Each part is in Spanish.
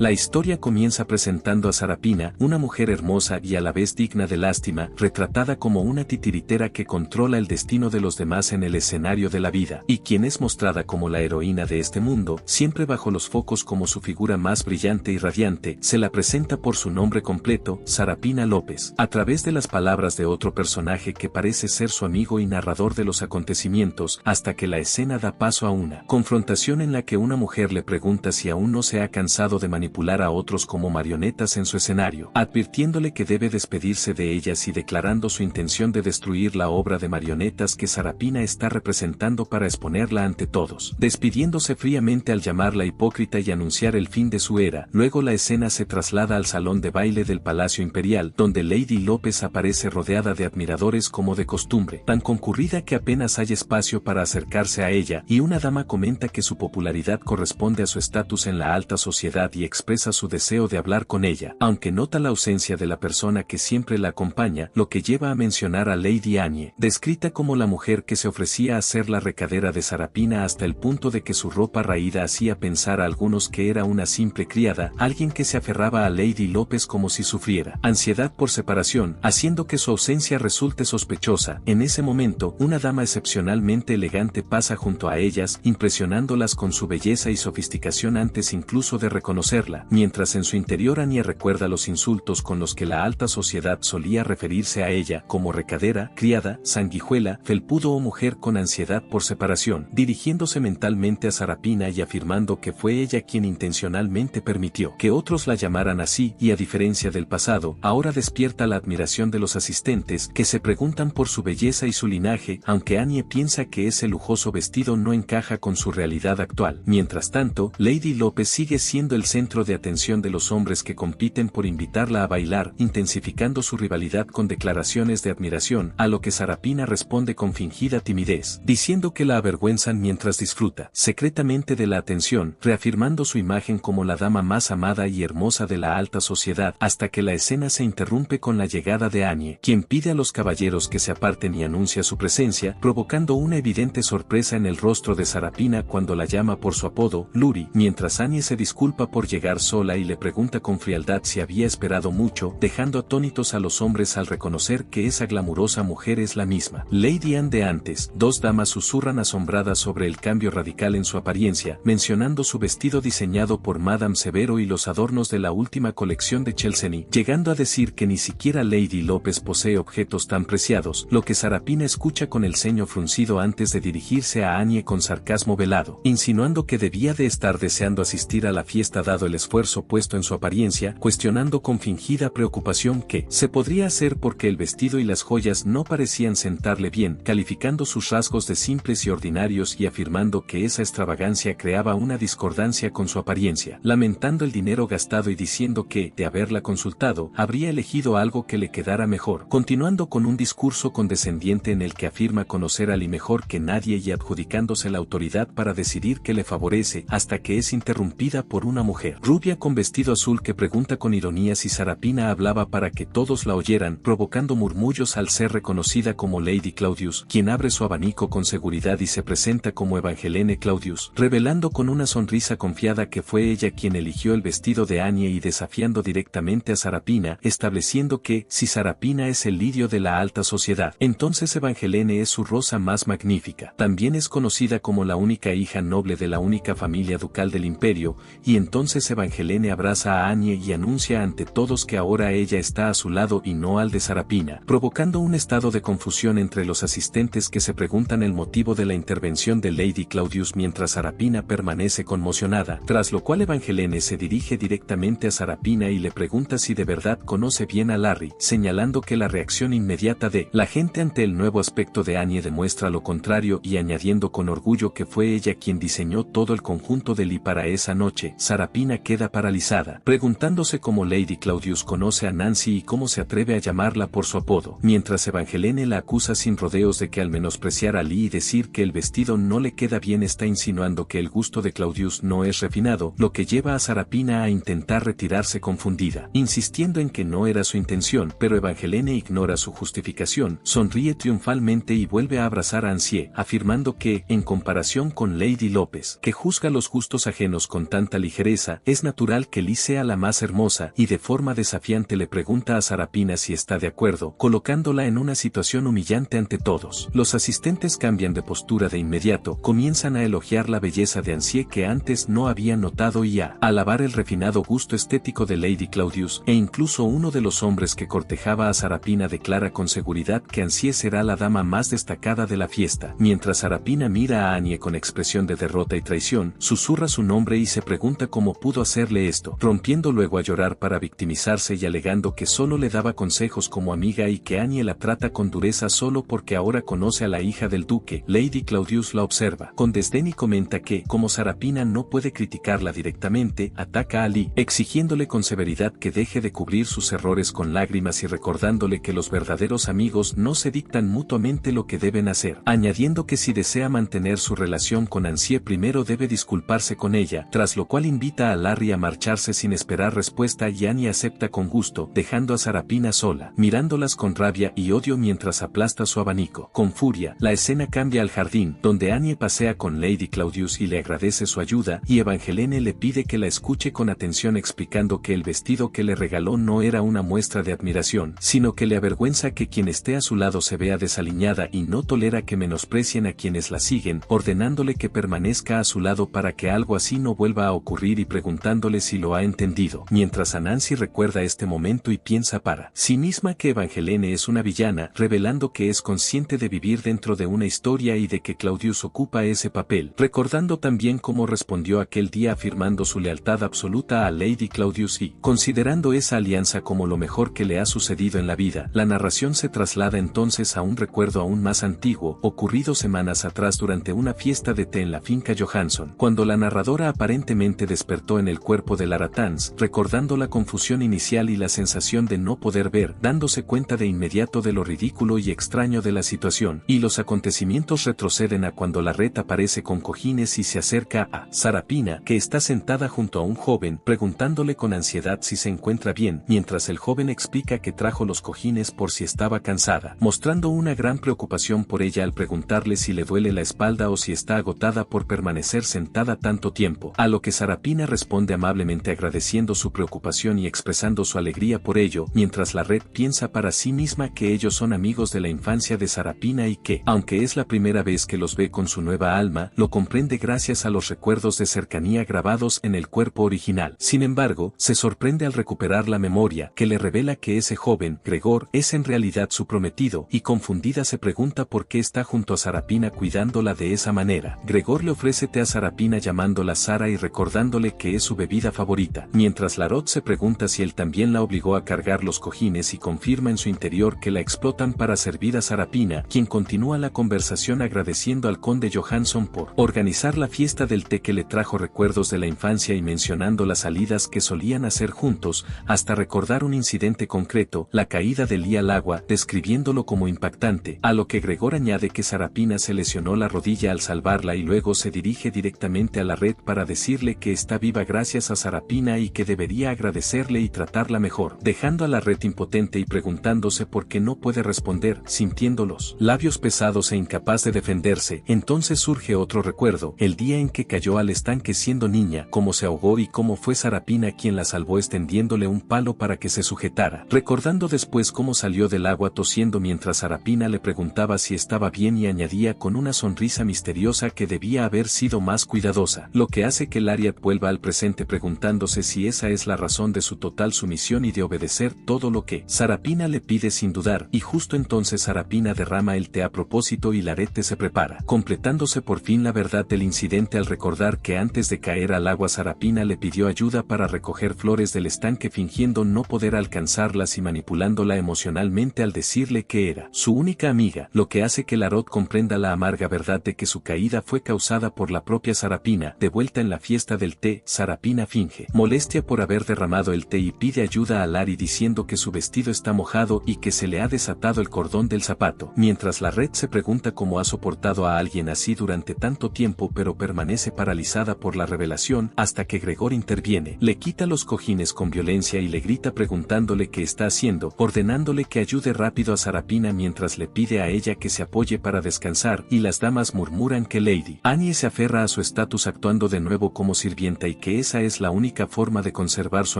La historia comienza presentando a Sarapina, una mujer hermosa y a la vez digna de lástima, retratada como una titiritera que controla el destino de los demás en el escenario de la vida, y quien es mostrada como la heroína de este mundo, siempre bajo los focos como su figura más brillante y radiante. Se la presenta por su nombre completo, Sarapina López, a través de las palabras de otro personaje que parece ser su amigo y narrador de los acontecimientos, hasta que la escena da paso a una confrontación en la que una mujer le pregunta si aún no se ha cansado de manipular a otros como marionetas en su escenario, advirtiéndole que debe despedirse de ellas y declarando su intención de destruir la obra de marionetas que Sarapina está representando para exponerla ante todos, despidiéndose fríamente al llamarla hipócrita y anunciar el fin de su era. Luego la escena se traslada al salón de baile del Palacio Imperial, donde Lady López aparece rodeada de admiradores como de costumbre, tan concurrida que apenas hay espacio para acercarse a ella, y una dama comenta que su popularidad corresponde a su estatus en la alta sociedad y expresa su deseo de hablar con ella, aunque nota la ausencia de la persona que siempre la acompaña, lo que lleva a mencionar a Lady Annie, descrita como la mujer que se ofrecía a ser la recadera de Sarapina hasta el punto de que su ropa raída hacía pensar a algunos que era una simple criada, alguien que se aferraba a Lady López como si sufriera ansiedad por separación, haciendo que su ausencia resulte sospechosa. En ese momento, una dama excepcionalmente elegante pasa junto a ellas, impresionándolas con su belleza y sofisticación antes incluso de reconocerla, mientras en su interior Annie recuerda los insultos con los que la alta sociedad solía referirse a ella, como recadera, criada, sanguijuela, felpudo o mujer con ansiedad por separación, dirigiéndose mentalmente a Sarapina y afirmando que fue ella quien intencionalmente permitió que otros la llamaran así, y a diferencia del pasado, ahora despierta la admiración de los asistentes, que se preguntan por su belleza y su linaje, aunque Annie piensa que ese lujoso vestido no encaja con su realidad actual. Mientras tanto, Lady López sigue siendo el centro de atención de los hombres que compiten por invitarla a bailar, intensificando su rivalidad con declaraciones de admiración, a lo que Sarapina responde con fingida timidez, diciendo que la avergüenzan mientras disfruta secretamente de la atención, reafirmando su imagen como la dama más amada y hermosa de la alta sociedad, hasta que la escena se interrumpe con la llegada de Annie, quien pide a los caballeros que se aparten y anuncia su presencia, provocando una evidente sorpresa en el rostro de Sarapina cuando la llama por su apodo, Luri, mientras Annie se disculpa por llegar sola y le pregunta con frialdad si había esperado mucho, dejando atónitos a los hombres al reconocer que esa glamurosa mujer es la misma Lady Anne de antes. Dos damas susurran asombradas sobre el cambio radical en su apariencia, mencionando su vestido diseñado por Madame Severo y los adornos de la última colección de Chelsea, llegando a decir que ni siquiera Lady López posee objetos tan preciados, lo que Sarapina escucha con el ceño fruncido antes de dirigirse a Annie con sarcasmo velado, insinuando que debía de estar deseando asistir a la fiesta dado el esfuerzo puesto en su apariencia, cuestionando con fingida preocupación qué se podría hacer porque el vestido y las joyas no parecían sentarle bien, calificando sus rasgos de simples y ordinarios y afirmando que esa extravagancia creaba una discordancia con su apariencia, lamentando el dinero gastado y diciendo que, de haberla consultado, habría elegido algo que le quedara mejor, continuando con un discurso condescendiente en el que afirma conocer a Lee mejor que nadie y adjudicándose la autoridad para decidir qué le favorece, hasta que es interrumpida por una mujer rubia con vestido azul que pregunta con ironía si Sarapina hablaba para que todos la oyeran, provocando murmullos al ser reconocida como Lady Claudius, quien abre su abanico con seguridad y se presenta como Evangelene Claudius, revelando con una sonrisa confiada que fue ella quien eligió el vestido de Annie y desafiando directamente a Sarapina, estableciendo que, si Sarapina es el lirio de la alta sociedad, entonces Evangelene es su rosa más magnífica. También es conocida como la única hija noble de la única familia ducal del imperio, y entonces Evangelene abraza a Annie y anuncia ante todos que ahora ella está a su lado y no al de Sarapina, provocando un estado de confusión entre los asistentes que se preguntan el motivo de la intervención de Lady Claudius mientras Sarapina permanece conmocionada, tras lo cual Evangelene se dirige directamente a Sarapina y le pregunta si de verdad conoce bien a Larry, señalando que la reacción inmediata de la gente ante el nuevo aspecto de Annie demuestra lo contrario y añadiendo con orgullo que fue ella quien diseñó todo el conjunto de Lee para esa noche. Sarapina queda paralizada, preguntándose cómo Lady Claudius conoce a Nancy y cómo se atreve a llamarla por su apodo, mientras Evangelene la acusa sin rodeos de que al menospreciar a Lee y decir que el vestido no le queda bien está insinuando que el gusto de Claudius no es refinado, lo que lleva a Sarapina a intentar retirarse confundida, insistiendo en que no era su intención, pero Evangelene ignora su justificación, sonríe triunfalmente y vuelve a abrazar a Ansie, afirmando que, en comparación con Lady López, que juzga los gustos ajenos con tanta ligereza, Es natural que Lee sea la más hermosa y de forma desafiante le pregunta a Sarapina si está de acuerdo, colocándola en una situación humillante ante todos. Los asistentes cambian de postura de inmediato, comienzan a elogiar la belleza de Ansie que antes no habían notado y a alabar el refinado gusto estético de Lady Claudius, e incluso uno de los hombres que cortejaba a Sarapina declara con seguridad que Ansie será la dama más destacada de la fiesta. Mientras Sarapina mira a Anie con expresión de derrota y traición, susurra su nombre y se pregunta cómo pudo hacerle esto, rompiendo luego a llorar para victimizarse y alegando que solo le daba consejos como amiga y que Anie la trata con dureza solo porque ahora conoce a la hija del duque. Lady Claudius la observa con desdén y comenta que, como Sarapina no puede criticarla directamente, ataca a Lee, exigiéndole con severidad que deje de cubrir sus errores con lágrimas y recordándole que los verdaderos amigos no se dictan mutuamente lo que deben hacer, añadiendo que si desea mantener su relación con Ansie primero debe disculparse con ella, tras lo cual invita a Larry a marcharse sin esperar respuesta y Anie acepta con gusto, dejando a Sarapina sola, mirándolas con rabia y odio mientras aplasta su abanico. Con furia, la escena cambia al jardín, donde Anie pasea con Lady Claudius y le agradece su ayuda, y Evangeline le pide que la escuche con atención explicando que el vestido que le regaló no era una muestra de admiración, sino que le avergüenza que quien esté a su lado se vea desaliñada y no tolera que menosprecien a quienes la siguen, ordenándole que permanezca a su lado para que algo así no vuelva a ocurrir y preguntándole si lo ha entendido, mientras Anansi recuerda este momento y piensa para sí misma que Evangeline es una villana, revelando que es consciente de vivir dentro de una historia y de que Claudius ocupa ese papel, recordando también cómo respondió aquel día afirmando su lealtad absoluta a Lady Claudius y, considerando esa alianza como lo mejor que le ha sucedido en la vida. La narración se traslada entonces a un recuerdo aún más antiguo, ocurrido semanas atrás durante una fiesta de té en la finca Johansson, cuando la narradora aparentemente despertó en el cuerpo de Lara Tanz, recordando la confusión inicial y la sensación de no poder ver, dándose cuenta de inmediato de lo ridículo y extraño de la situación, y los acontecimientos retroceden a cuando la red aparece con cojines y se acerca a Sarapina, que está sentada junto a un joven, preguntándole con ansiedad si se encuentra bien, mientras el joven explica que trajo los cojines por si estaba cansada, mostrando una gran preocupación por ella al preguntarle si le duele la espalda o si está agotada por permanecer sentada tanto tiempo, a lo que Sarapina responde amablemente agradeciendo su preocupación y expresando su alegría por ello, mientras la red piensa para sí misma que ellos son amigos de la infancia de Sarapina y que, aunque es la primera vez que los ve con su nueva alma, lo comprende gracias a los recuerdos de cercanía grabados en el cuerpo original. Sin embargo, se sorprende al recuperar la memoria, que le revela que ese joven, Gregor, es en realidad su prometido, y confundida se pregunta por qué está junto a Sarapina cuidándola de esa manera. Gregor le ofrece té a Sarapina llamándola Sara y recordándole que es su bebida favorita, mientras Larot se pregunta si él también la obligó a cargar los cojines y confirma en su interior que la explotan para servir a Sarapina, quien continúa la conversación agradeciendo al conde Johansson por organizar la fiesta del té que le trajo recuerdos de la infancia y mencionando las salidas que solían hacer juntos, hasta recordar un incidente concreto, la caída de Lee al agua, describiéndolo como impactante, a lo que Gregor añade que Sarapina se lesionó la rodilla al salvarla y luego se dirige directamente a la red para decirle que está viva gracias a Sarapina y que debería agradecerle y tratarla mejor, dejando a la red impotente y preguntándose por qué no puede responder, sintiendo los labios pesados e incapaz de defenderse. Entonces surge otro recuerdo, el día en que cayó al estanque siendo niña, cómo se ahogó y cómo fue Sarapina quien la salvó extendiéndole un palo para que se sujetara, recordando después cómo salió del agua tosiendo mientras Sarapina le preguntaba si estaba bien y añadía con una sonrisa misteriosa que debía haber sido más cuidadosa, lo que hace que Lariat vuelva al presente preguntándose si esa es la razón de su total sumisión y de obedecer todo lo que Sarapina le pide sin dudar, y justo entonces Sarapina derrama el té a propósito y Larete se prepara, completándose por fin la verdad del incidente al recordar que antes de caer al agua Sarapina le pidió ayuda para recoger flores del estanque fingiendo no poder alcanzarlas y manipulándola emocionalmente al decirle que era su única amiga, lo que hace que Larot comprenda la amarga verdad de que su caída fue causada por la propia Sarapina. De vuelta en la fiesta del té, Sarapina finge molestia por haber derramado el té y pide ayuda a Lari diciendo que su vestido está mojado y que se le ha desatado el cordón del zapato, mientras la red se pregunta cómo ha soportado a alguien así durante tanto tiempo pero permanece paralizada por la revelación hasta que Gregor interviene, le quita los cojines con violencia y le grita preguntándole qué está haciendo, ordenándole que ayude rápido a Sarapina mientras le pide a ella que se apoye para descansar y las damas murmuran que Lady Annie se aferra a su estatus actuando de nuevo como sirvienta y que que esa es la única forma de conservar su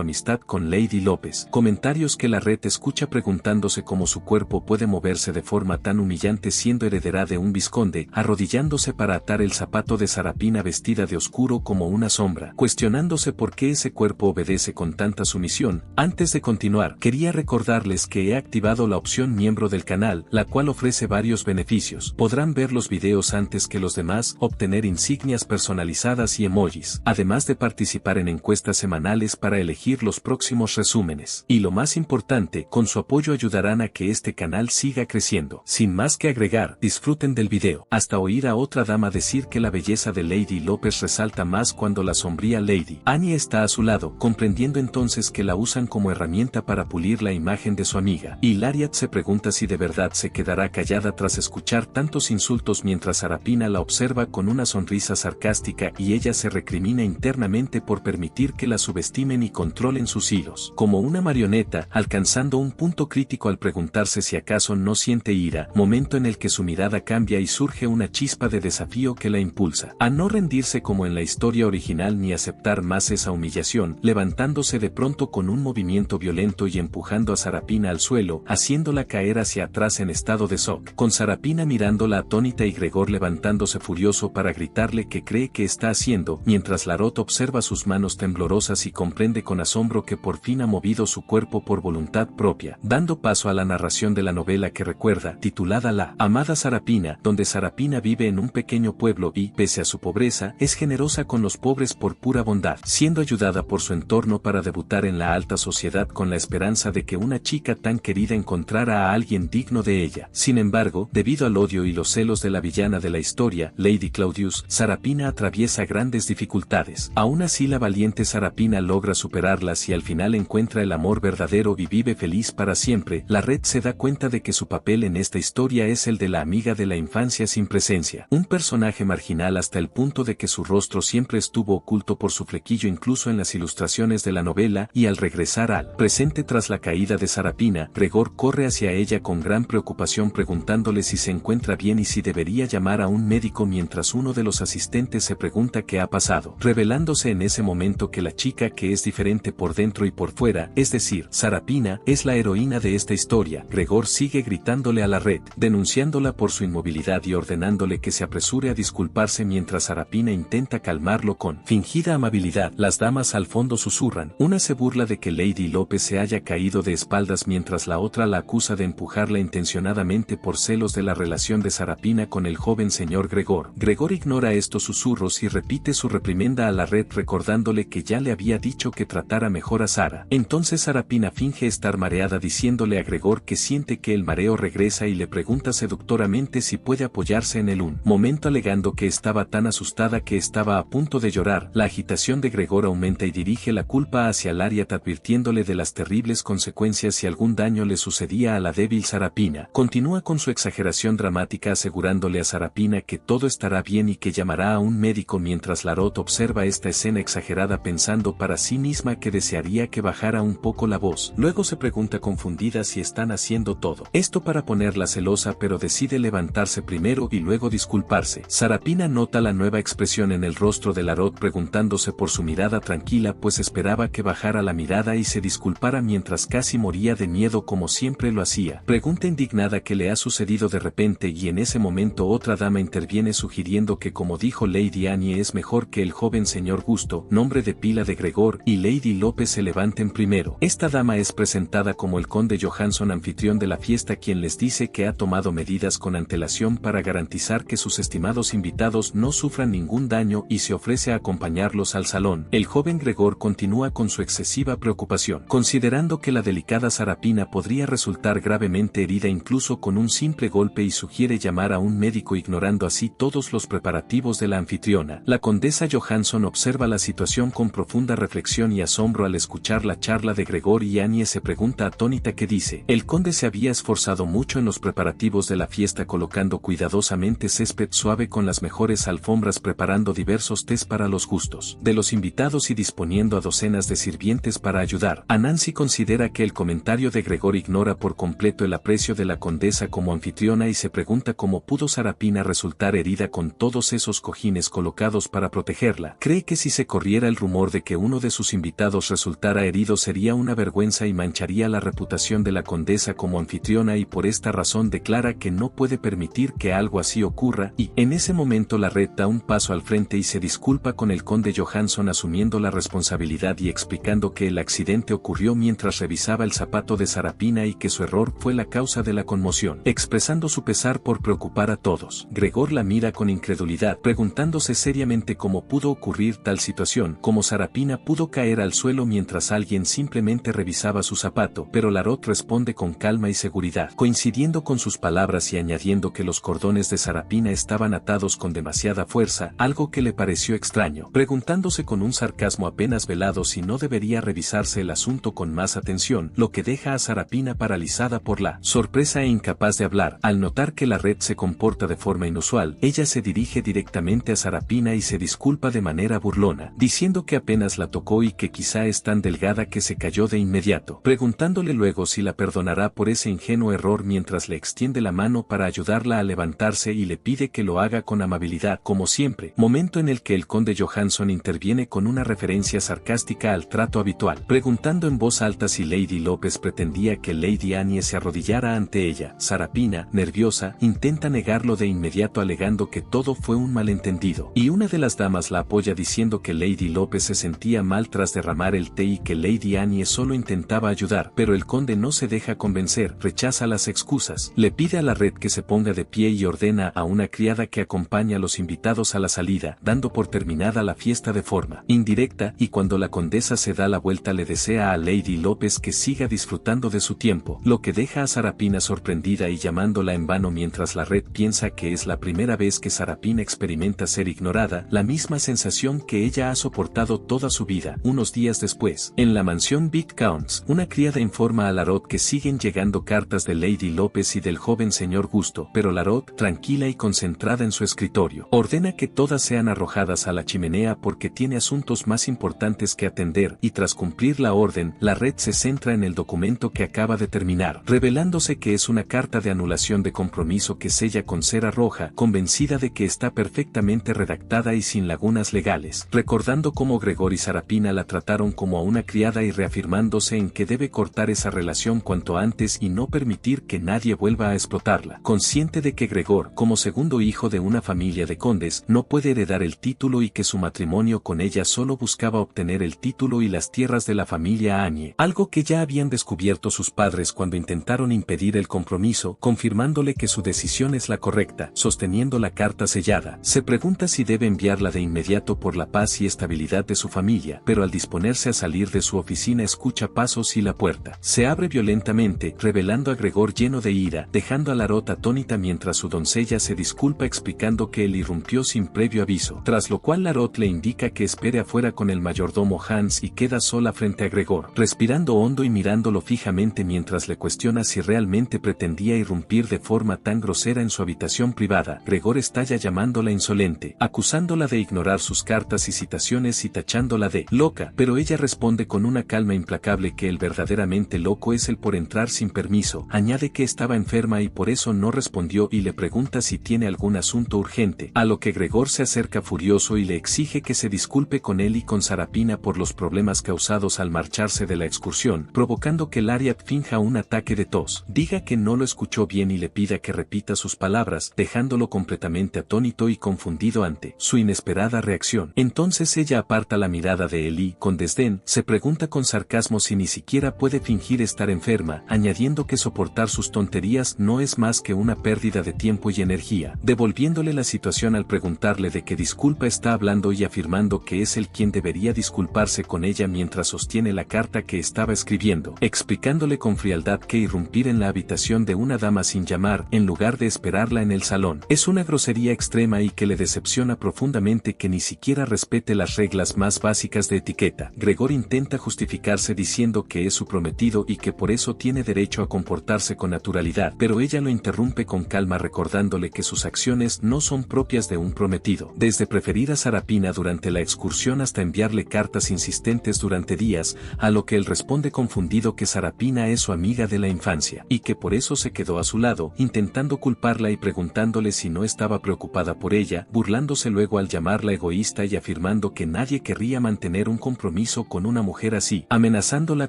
amistad con Lady López. Comentarios que la red escucha preguntándose cómo su cuerpo puede moverse de forma tan humillante siendo heredera de un vizconde, arrodillándose para atar el zapato de Sarapina vestida de oscuro como una sombra, cuestionándose por qué ese cuerpo obedece con tanta sumisión. Antes de continuar, quería recordarles que he activado la opción miembro del canal, la cual ofrece varios beneficios. Podrán ver los videos antes que los demás, obtener insignias personalizadas y emojis, además de participar en encuestas semanales para elegir los próximos resúmenes. Y lo más importante, con su apoyo ayudarán a que este canal siga creciendo. Sin más que agregar, disfruten del video. Hasta oír a otra dama decir que la belleza de Lady López resalta más cuando la sombría Lady Annie está a su lado, comprendiendo entonces que la usan como herramienta para pulir la imagen de su amiga. Y Lariat se pregunta si de verdad se quedará callada tras escuchar tantos insultos mientras Sarapina la observa con una sonrisa sarcástica y ella se recrimina internamente por permitir que la subestimen y controlen sus hilos. Como una marioneta, alcanzando un punto crítico al preguntarse si acaso no siente ira, momento en el que su mirada cambia y surge una chispa de desafío que la impulsa a no rendirse como en la historia original ni aceptar más esa humillación, levantándose de pronto con un movimiento violento y empujando a Sarapina al suelo, haciéndola caer hacia atrás en estado de shock, con Sarapina mirándola atónita y Gregor levantándose furioso para gritarle que cree que está haciendo, mientras Larot observa sus manos temblorosas y comprende con asombro que por fin ha movido su cuerpo por voluntad propia, dando paso a la narración de la novela que recuerda, titulada La amada Sarapina, donde Sarapina vive en un pequeño pueblo y, pese a su pobreza, es generosa con los pobres por pura bondad, siendo ayudada por su entorno para debutar en la alta sociedad con la esperanza de que una chica tan querida encontrara a alguien digno de ella. Sin embargo, debido al odio y los celos de la villana de la historia, Lady Claudius, Sarapina atraviesa grandes dificultades. Aún así la valiente Sarapina logra superarlas y al final encuentra el amor verdadero y vive feliz para siempre. La red se da cuenta de que su papel en esta historia es el de la amiga de la infancia sin presencia, un personaje marginal hasta el punto de que su rostro siempre estuvo oculto por su flequillo incluso en las ilustraciones de la novela, y al regresar al presente tras la caída de Sarapina, Gregor corre hacia ella con gran preocupación preguntándole si se encuentra bien y si debería llamar a un médico mientras uno de los asistentes se pregunta qué ha pasado, revelándose en ese momento que la chica que es diferente por dentro y por fuera, es decir, Sarapina, es la heroína de esta historia. Gregor sigue gritándole a la red, denunciándola por su inmovilidad y ordenándole que se apresure a disculparse mientras Sarapina intenta calmarlo con fingida amabilidad. Las damas al fondo susurran, una se burla de que Lady López se haya caído de espaldas mientras la otra la acusa de empujarla intencionadamente por celos de la relación de Sarapina con el joven señor Gregor. Gregor ignora estos susurros y repite su reprimenda a la red recordándole que ya le había dicho que tratara mejor a Sara. Entonces Sarapina finge estar mareada diciéndole a Gregor que siente que el mareo regresa y le pregunta seductoramente si puede apoyarse en él un momento alegando que estaba tan asustada que estaba a punto de llorar. La agitación de Gregor aumenta y dirige la culpa hacia Lariat advirtiéndole de las terribles consecuencias si algún daño le sucedía a la débil Sarapina. Continúa con su exageración dramática asegurándole a Sarapina que todo estará bien y que llamará a un médico mientras Larot observa esta escena exagerada pensando para sí misma que desearía que bajara un poco la voz. Luego se pregunta confundida si están haciendo todo esto para ponerla celosa, pero decide levantarse primero y luego disculparse. Sarapina nota la nueva expresión en el rostro de Larot preguntándose por su mirada tranquila pues esperaba que bajara la mirada y se disculpara mientras casi moría de miedo como siempre lo hacía. Pregunta indignada qué le ha sucedido de repente y en ese momento otra dama interviene sugiriendo que como dijo Lady Annie es mejor que el joven señor Gusto, nombre de pila de Gregor, y Lady López se levanten primero. Esta dama es presentada como el conde Johansson anfitrión de la fiesta quien les dice que ha tomado medidas con antelación para garantizar que sus estimados invitados no sufran ningún daño y se ofrece a acompañarlos al salón. El joven Gregor continúa con su excesiva preocupación, considerando que la delicada Sarapina podría resultar gravemente herida incluso con un simple golpe y sugiere llamar a un médico ignorando así todos los preparativos de la anfitriona. La condesa Johansson observa la situación con profunda reflexión y asombro al escuchar la charla de Gregor y Annie se pregunta atónita qué dice. El conde se había esforzado mucho en los preparativos de la fiesta colocando cuidadosamente césped suave con las mejores alfombras preparando diversos tés para los gustos de los invitados y disponiendo a docenas de sirvientes para ayudar. Anansi considera que el comentario de Gregor ignora por completo el aprecio de la condesa como anfitriona y se pregunta cómo pudo Sarapina resultar herida con todos esos cojines colocados para protegerla. Cree que si se se corriera el rumor de que uno de sus invitados resultara herido sería una vergüenza y mancharía la reputación de la condesa como anfitriona, y por esta razón declara que no puede permitir que algo así ocurra, y en ese momento la red da un paso al frente y se disculpa con el conde Johansson, asumiendo la responsabilidad y explicando que el accidente ocurrió mientras revisaba el zapato de Sarapina y que su error fue la causa de la conmoción, expresando su pesar por preocupar a todos. Gregor la mira con incredulidad, preguntándose seriamente cómo pudo ocurrir tal situación, cómo Sarapina pudo caer al suelo mientras alguien simplemente revisaba su zapato, pero Larot responde con calma y seguridad, coincidiendo con sus palabras y añadiendo que los cordones de Sarapina estaban atados con demasiada fuerza, algo que le pareció extraño, preguntándose con un sarcasmo apenas velado si no debería revisarse el asunto con más atención, lo que deja a Sarapina paralizada por la sorpresa e incapaz de hablar. Al notar que la red se comporta de forma inusual, ella se dirige directamente a Sarapina y se disculpa de manera burlona, diciendo que apenas la tocó y que quizá es tan delgada que se cayó de inmediato, preguntándole luego si la perdonará por ese ingenuo error mientras le extiende la mano para ayudarla a levantarse y le pide que lo haga con amabilidad como siempre, momento en el que el conde Johansson interviene con una referencia sarcástica al trato habitual, preguntando en voz alta si Lady López pretendía que Lady Annie se arrodillara ante ella. Sarapina, nerviosa, intenta negarlo de inmediato alegando que todo fue un malentendido, y una de las damas la apoya diciendo que Lady López se sentía mal tras derramar el té y que Lady Annie solo intentaba ayudar, pero el conde no se deja convencer, rechaza las excusas, le pide a la red que se ponga de pie y ordena a una criada que acompañe a los invitados a la salida, dando por terminada la fiesta de forma indirecta, y cuando la condesa se da la vuelta le desea a Lady López que siga disfrutando de su tiempo, lo que deja a Sarapina sorprendida y llamándola en vano mientras la red piensa que es la primera vez que Sarapina experimenta ser ignorada, la misma sensación que ella ha soportado toda su vida. Unos días después, en la mansión Big Counts, una criada informa a Larot que siguen llegando cartas de Lady López y del joven señor Gusto, pero Larot, tranquila y concentrada en su escritorio, ordena que todas sean arrojadas a la chimenea porque tiene asuntos más importantes que atender, y tras cumplir la orden, la red se centra en el documento que acaba de terminar, revelándose que es una carta de anulación de compromiso que sella con cera roja, convencida de que está perfectamente redactada y sin lagunas legales, recordando cómo Gregor y Sarapina la trataron como a una criada y reafirmándose en que debe cortar esa relación cuanto antes y no permitir que nadie vuelva a explotarla. Consciente de que Gregor, como segundo hijo de una familia de condes, no puede heredar el título y que su matrimonio con ella solo buscaba obtener el título y las tierras de la familia Annie, algo que ya habían descubierto sus padres cuando intentaron impedir el compromiso, confirmándole que su decisión es la correcta, sosteniendo la carta sellada, se pregunta si debe enviarla de inmediato por la paz y estabilidad de su familia, pero al disponerse a salir de su oficina escucha pasos y la puerta se abre violentamente, revelando a Gregor lleno de ira, dejando a Larot atónita mientras su doncella se disculpa explicando que él irrumpió sin previo aviso, tras lo cual Larot le indica que espere afuera con el mayordomo Hans y queda sola frente a Gregor, respirando hondo y mirándolo fijamente mientras le cuestiona si realmente pretendía irrumpir de forma tan grosera en su habitación privada. Gregor estalla llamándola insolente, acusándola de ignorar sus cartas y citaciones y tachándola de loca, pero ella responde con una calma implacable que el verdaderamente loco es él por entrar sin permiso, añade que estaba enferma y por eso no respondió y le pregunta si tiene algún asunto urgente, a lo que Gregor se acerca furioso y le exige que se disculpe con él y con Sarapina por los problemas causados al marcharse de la excursión, provocando que Lariat finja un ataque de tos, diga que no lo escuchó bien y le pida que repita sus palabras, dejándolo completamente atónito y confundido ante su inesperada reacción. Entonces ella aparta la mirada de él y, con desdén, se pregunta con sarcasmo si ni siquiera puede fingir estar enferma, añadiendo que soportar sus tonterías no es más que una pérdida de tiempo y energía, devolviéndole la situación al preguntarle de qué disculpa está hablando y afirmando que es él quien debería disculparse con ella mientras sostiene la carta que estaba escribiendo, explicándole con frialdad que irrumpir en la habitación de una dama sin llamar, en lugar de esperarla en el salón, es una grosería extrema y que le decepciona profundamente que ni siquiera respete las reglas más básicas de etiqueta. Gregor intenta justificarse diciendo que es su prometido y que por eso tiene derecho a comportarse con naturalidad, pero ella lo interrumpe con calma recordándole que sus acciones no son propias de un prometido, desde preferir a Sarapina durante la excursión hasta enviarle cartas insistentes durante días, a lo que él responde confundido que Sarapina es su amiga de la infancia, y que por eso se quedó a su lado, intentando culparla y preguntándole si no estaba preocupada por ella, burlándose luego al llamarla egoísta y afirmando insinuando que nadie querría mantener un compromiso con una mujer así, amenazándola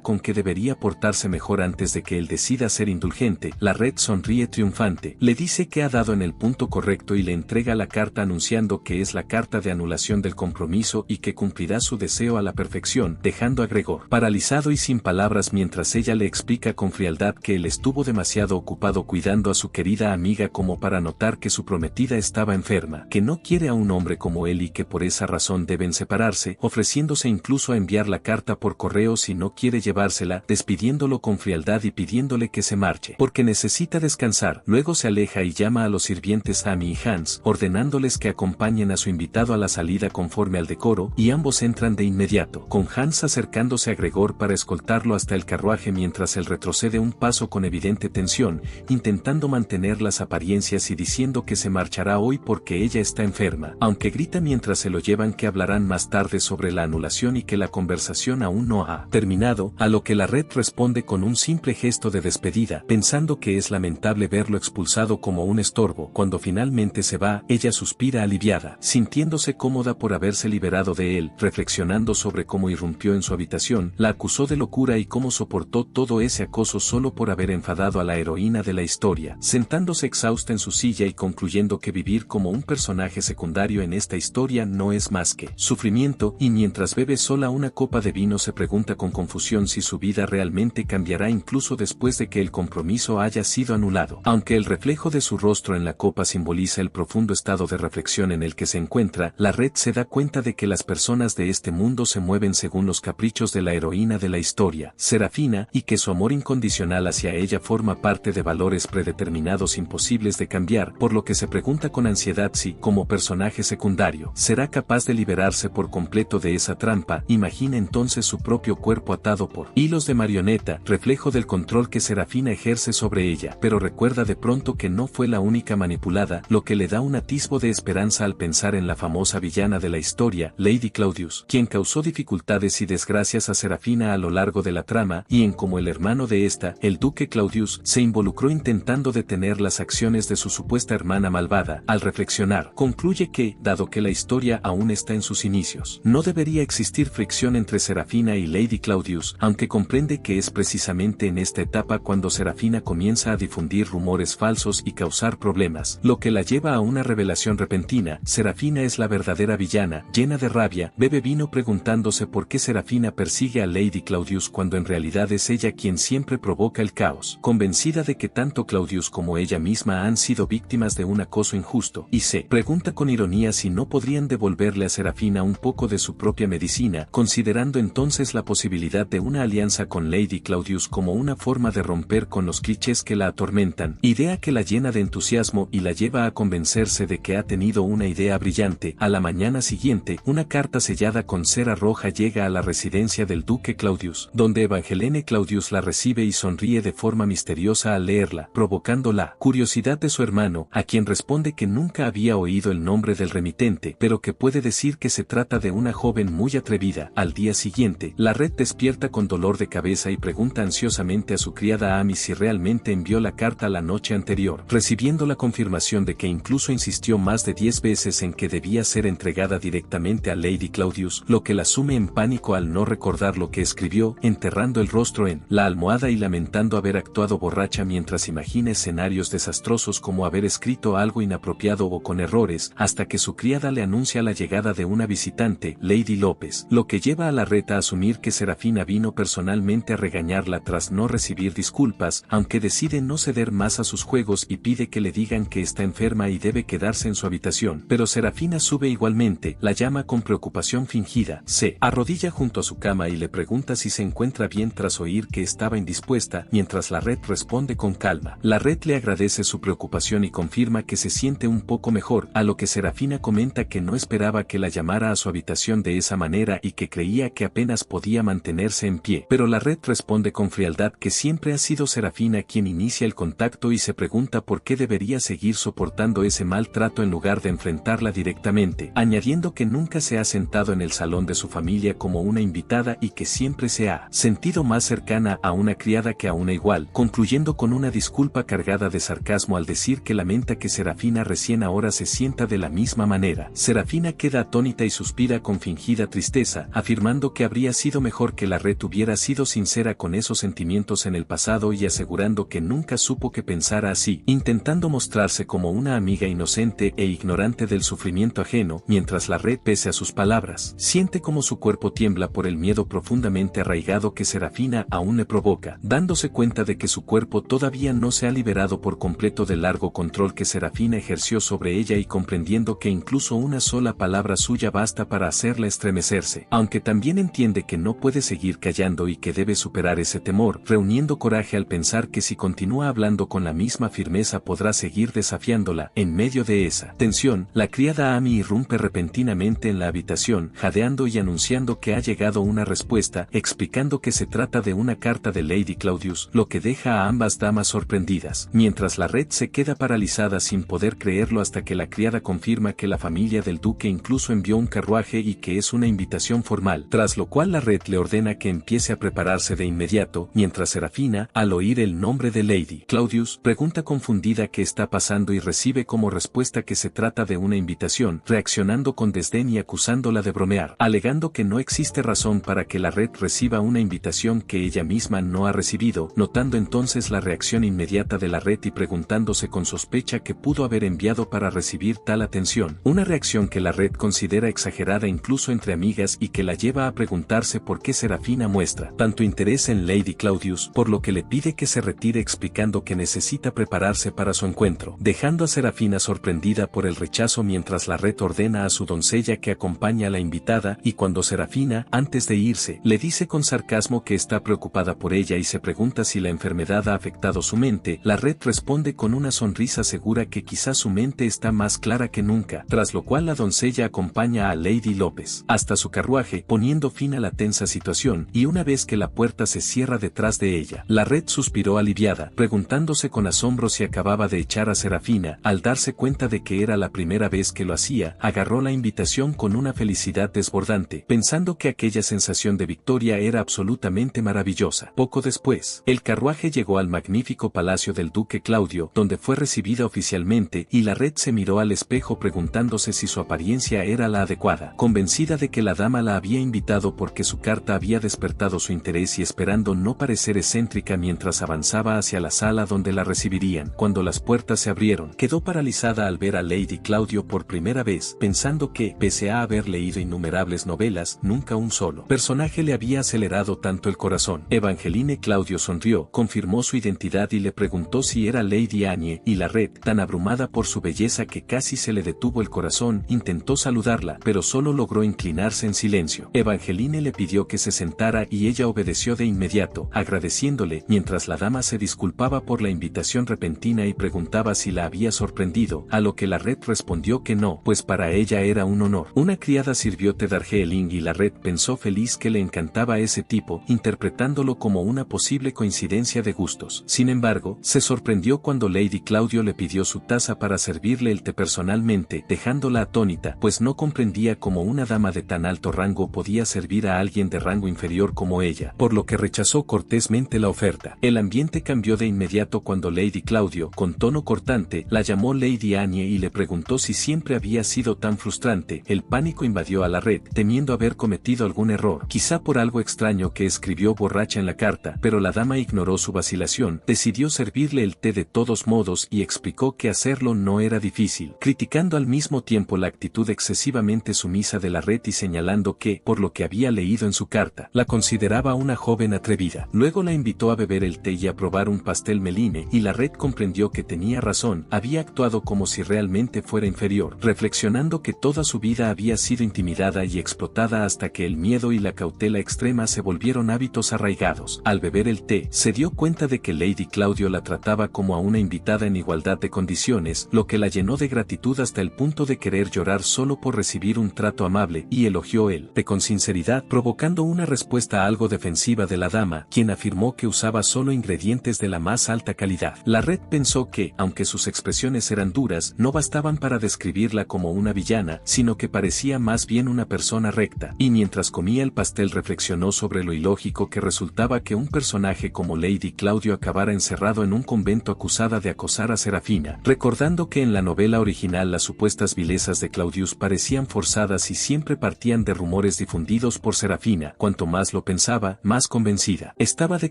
con que debería portarse mejor antes de que él decida ser indulgente. La Red sonríe triunfante, le dice que ha dado en el punto correcto y le entrega la carta anunciando que es la carta de anulación del compromiso y que cumplirá su deseo a la perfección, dejando a Gregor paralizado y sin palabras mientras ella le explica con frialdad que él estuvo demasiado ocupado cuidando a su querida amiga como para notar que su prometida estaba enferma, que no quiere a un hombre como él y que por esa razón deben separarse, ofreciéndose incluso a enviar la carta por correo si no quiere llevársela, despidiéndolo con frialdad y pidiéndole que se marche, porque necesita descansar. Luego se aleja y llama a los sirvientes Amy y Hans, ordenándoles que acompañen a su invitado a la salida conforme al decoro, y ambos entran de inmediato, con Hans acercándose a Gregor para escoltarlo hasta el carruaje mientras él retrocede un paso con evidente tensión, intentando mantener las apariencias y diciendo que se marchará hoy porque ella está enferma, aunque grita mientras se lo llevan que hablarán más tarde sobre la anulación y que la conversación aún no ha terminado, a lo que la Red responde con un simple gesto de despedida, pensando que es lamentable verlo expulsado como un estorbo. Cuando finalmente se va, ella suspira aliviada, sintiéndose cómoda por haberse liberado de él, reflexionando sobre cómo irrumpió en su habitación, la acusó de locura y cómo soportó todo ese acoso solo por haber enfadado a la heroína de la historia, sentándose exhausta en su silla y concluyendo que vivir como un personaje secundario en esta historia no es más que sufrimiento, y mientras bebe sola una copa de vino se pregunta con confusión si su vida realmente cambiará incluso después de que el compromiso haya sido anulado. Aunque el reflejo de su rostro en la copa simboliza el profundo estado de reflexión en el que se encuentra, la Red se da cuenta de que las personas de este mundo se mueven según los caprichos de la heroína de la historia, Serafina, y que su amor incondicional hacia ella forma parte de valores predeterminados imposibles de cambiar, por lo que se pregunta con ansiedad si, como personaje secundario, será capaz de liberarse por completo de esa trampa. Imagina entonces su propio cuerpo atado por hilos de marioneta, reflejo del control que Serafina ejerce sobre ella, pero recuerda de pronto que no fue la única manipulada, lo que le da un atisbo de esperanza al pensar en la famosa villana de la historia, Lady Claudius, quien causó dificultades y desgracias a Serafina a lo largo de la trama, y en cómo el hermano de esta, el duque Claudius, se involucró intentando detener las acciones de su supuesta hermana malvada. Al reflexionar, concluye que, dado que la historia aún está en sus inicios, no debería existir fricción entre Serafina y Lady Claudius, aunque comprende que es precisamente en esta etapa cuando Serafina comienza a difundir rumores falsos y causar problemas, lo que la lleva a una revelación repentina. Serafina es la verdadera villana. Llena de rabia, bebe vino preguntándose por qué Serafina persigue a Lady Claudius cuando en realidad es ella quien siempre provoca el caos, convencida de que tanto Claudius como ella misma han sido víctimas de un acoso injusto, y se pregunta con ironía si no podrían devolverle a Serafina un poco de su propia medicina, considerando entonces la posibilidad de una alianza con Lady Claudius como una forma de romper con los clichés que la atormentan, idea que la llena de entusiasmo y la lleva a convencerse de que ha tenido una idea brillante. A la mañana siguiente, una carta sellada con cera roja llega a la residencia del duque Claudius, donde Evangelene Claudius la recibe y sonríe de forma misteriosa al leerla, provocando la curiosidad de su hermano, a quien responde que nunca había oído el nombre del remitente, pero que puede decir que se trata de una joven muy atrevida. Al día siguiente, la Red despierta con dolor de cabeza y pregunta ansiosamente a su criada Amy si realmente envió la carta la noche anterior, recibiendo la confirmación de que incluso insistió más de 10 veces en que debía ser entregada directamente a Lady Claudius, lo que la sume en pánico al no recordar lo que escribió, enterrando el rostro en la almohada y lamentando haber actuado borracha mientras imagina escenarios desastrosos como haber escrito algo inapropiado o con errores, hasta que su criada le anuncia la llegada de una visitante, Lady López, lo que lleva a la Red a asumir que Serafina vino personalmente a regañarla tras no recibir disculpas, aunque decide no ceder más a sus juegos y pide que le digan que está enferma y debe quedarse en su habitación, pero Serafina sube igualmente, la llama con preocupación fingida, se arrodilla junto a su cama y le pregunta si se encuentra bien tras oír que estaba indispuesta, mientras la Red responde con calma. La Red le agradece su preocupación y confirma que se siente un poco mejor, a lo que Serafina comenta que no esperaba que la llamara a su habitación de esa manera y que creía que apenas podía mantenerse en pie, pero la Red responde con frialdad que siempre ha sido Serafina quien inicia el contacto y se pregunta por qué debería seguir soportando ese maltrato en lugar de enfrentarla directamente, añadiendo que nunca se ha sentado en el salón de su familia como una invitada y que siempre se ha sentido más cercana a una criada que a una igual, concluyendo con una disculpa cargada de sarcasmo al decir que lamenta que Serafina recién ahora se sienta de la misma manera. Serafina queda atónita atónita y suspira con fingida tristeza, afirmando que habría sido mejor que la Red hubiera sido sincera con esos sentimientos en el pasado y asegurando que nunca supo que pensara así, intentando mostrarse como una amiga inocente e ignorante del sufrimiento ajeno, mientras la Red, pese a sus palabras, siente como su cuerpo tiembla por el miedo profundamente arraigado que Serafina aún le provoca, dándose cuenta de que su cuerpo todavía no se ha liberado por completo del largo control que Serafina ejerció sobre ella y comprendiendo que incluso una sola palabra suya basta para hacerla estremecerse, aunque también entiende que no puede seguir callando y que debe superar ese temor, reuniendo coraje al pensar que si continúa hablando con la misma firmeza podrá seguir desafiándola. En medio de esa tensión, la criada Amy irrumpe repentinamente en la habitación, jadeando y anunciando que ha llegado una respuesta, explicando que se trata de una carta de Lady Claudius, lo que deja a ambas damas sorprendidas, mientras la Red se queda paralizada sin poder creerlo hasta que la criada confirma que la familia del duque incluso envió un carruaje y que es una invitación formal, tras lo cual la Red le ordena que empiece a prepararse de inmediato, mientras Serafina, al oír el nombre de Lady Claudius, pregunta confundida qué está pasando y recibe como respuesta que se trata de una invitación, reaccionando con desdén y acusándola de bromear, alegando que no existe razón para que la Red reciba una invitación que ella misma no ha recibido, notando entonces la reacción inmediata de la Red y preguntándose con sospecha qué pudo haber enviado para recibir tal atención, una reacción que la Red considera exagerada incluso entre amigas y que la lleva a preguntarse por qué Serafina muestra tanto interés en Lady Claudius, por lo que le pide que se retire explicando que necesita prepararse para su encuentro, dejando a Serafina sorprendida por el rechazo mientras la Red ordena a su doncella que acompañe a la invitada y cuando Serafina, antes de irse, le dice con sarcasmo que está preocupada por ella y se pregunta si la enfermedad ha afectado su mente, la Red responde con una sonrisa segura que quizás su mente está más clara que nunca, tras lo cual la doncella acompaña a Lady López hasta su carruaje, poniendo fin a la tensa situación, y una vez que la puerta se cierra detrás de ella, la Red suspiró aliviada, preguntándose con asombro si acababa de echar a Serafina. Al darse cuenta de que era la primera vez que lo hacía, agarró la invitación con una felicidad desbordante, pensando que aquella sensación de victoria era absolutamente maravillosa. Poco después, el carruaje llegó al magnífico palacio del duque Claudio, donde fue recibida oficialmente, y la Red se miró al espejo preguntándose si su apariencia era la adecuada, convencida de que la dama la había invitado porque su carta había despertado su interés y esperando no parecer excéntrica mientras avanzaba hacia la sala donde la recibirían. Cuando las puertas se abrieron, quedó paralizada al ver a Lady Claudio por primera vez, pensando que, pese a haber leído innumerables novelas, nunca un solo personaje le había acelerado tanto el corazón. Evangeline Claudio sonrió, confirmó su identidad y le preguntó si era Lady Annie, y la Red, tan abrumada por su belleza que casi se le detuvo el corazón, intentó saludarla, pero solo logró inclinarse en silencio. Evangeline le pidió que se sentara y ella obedeció de inmediato, agradeciéndole, mientras la dama se disculpaba por la invitación repentina y preguntaba si la había sorprendido, a lo que la Red respondió que no, pues para ella era un honor. Una criada sirvió té Darjeeling y la Red pensó feliz que le encantaba ese tipo, interpretándolo como una posible coincidencia de gustos. Sin embargo, se sorprendió cuando Lady Claudio le pidió su taza para servirle el té personalmente, dejándola atónita, pues no comprendía cómo una dama de tan alto rango podía servir a alguien de rango inferior como ella, por lo que rechazó cortésmente la oferta. El ambiente cambió de inmediato cuando Lady Claudio, con tono cortante, la llamó Lady Annie y le preguntó si siempre había sido tan frustrante. El pánico invadió a la Red, temiendo haber cometido algún error, quizá por algo extraño que escribió borracha en la carta, pero la dama ignoró su vacilación, decidió servirle el té de todos modos y explicó que hacerlo no era difícil, criticando al mismo tiempo la actitud excesivamente sumisa de la Red y señalando que, por lo que había leído en su carta, la consideraba una joven atrevida. Luego la invitó a beber el té y a probar un pastel Meline, y la Red comprendió que tenía razón, había actuado como si realmente fuera inferior, reflexionando que toda su vida había sido intimidada y explotada hasta que el miedo y la cautela extrema se volvieron hábitos arraigados. Al beber el té, se dio cuenta de que Lady Claudio la trataba como a una invitada en igualdad de condiciones, lo que la llenó de gratitud hasta el punto de querer llorar solo por recibir un trato amable, y elogió el té con sinceridad, provocando una respuesta algo defensiva de la dama, quien afirmó que usaba solo ingredientes de la más alta calidad. La Red pensó que, aunque sus expresiones eran duras, no bastaban para describirla como una villana, sino que parecía más bien una persona recta, y mientras comía el pastel reflexionó sobre lo ilógico que resultaba que un personaje como Lady Claudio acabara encerrado en un convento acusada de acosar a Serafina, recordando que en la novela original las supuestas vilezas de Claudius parecían parecían forzadas y siempre partían de rumores difundidos por Serafina. Cuanto más lo pensaba, más convencida estaba de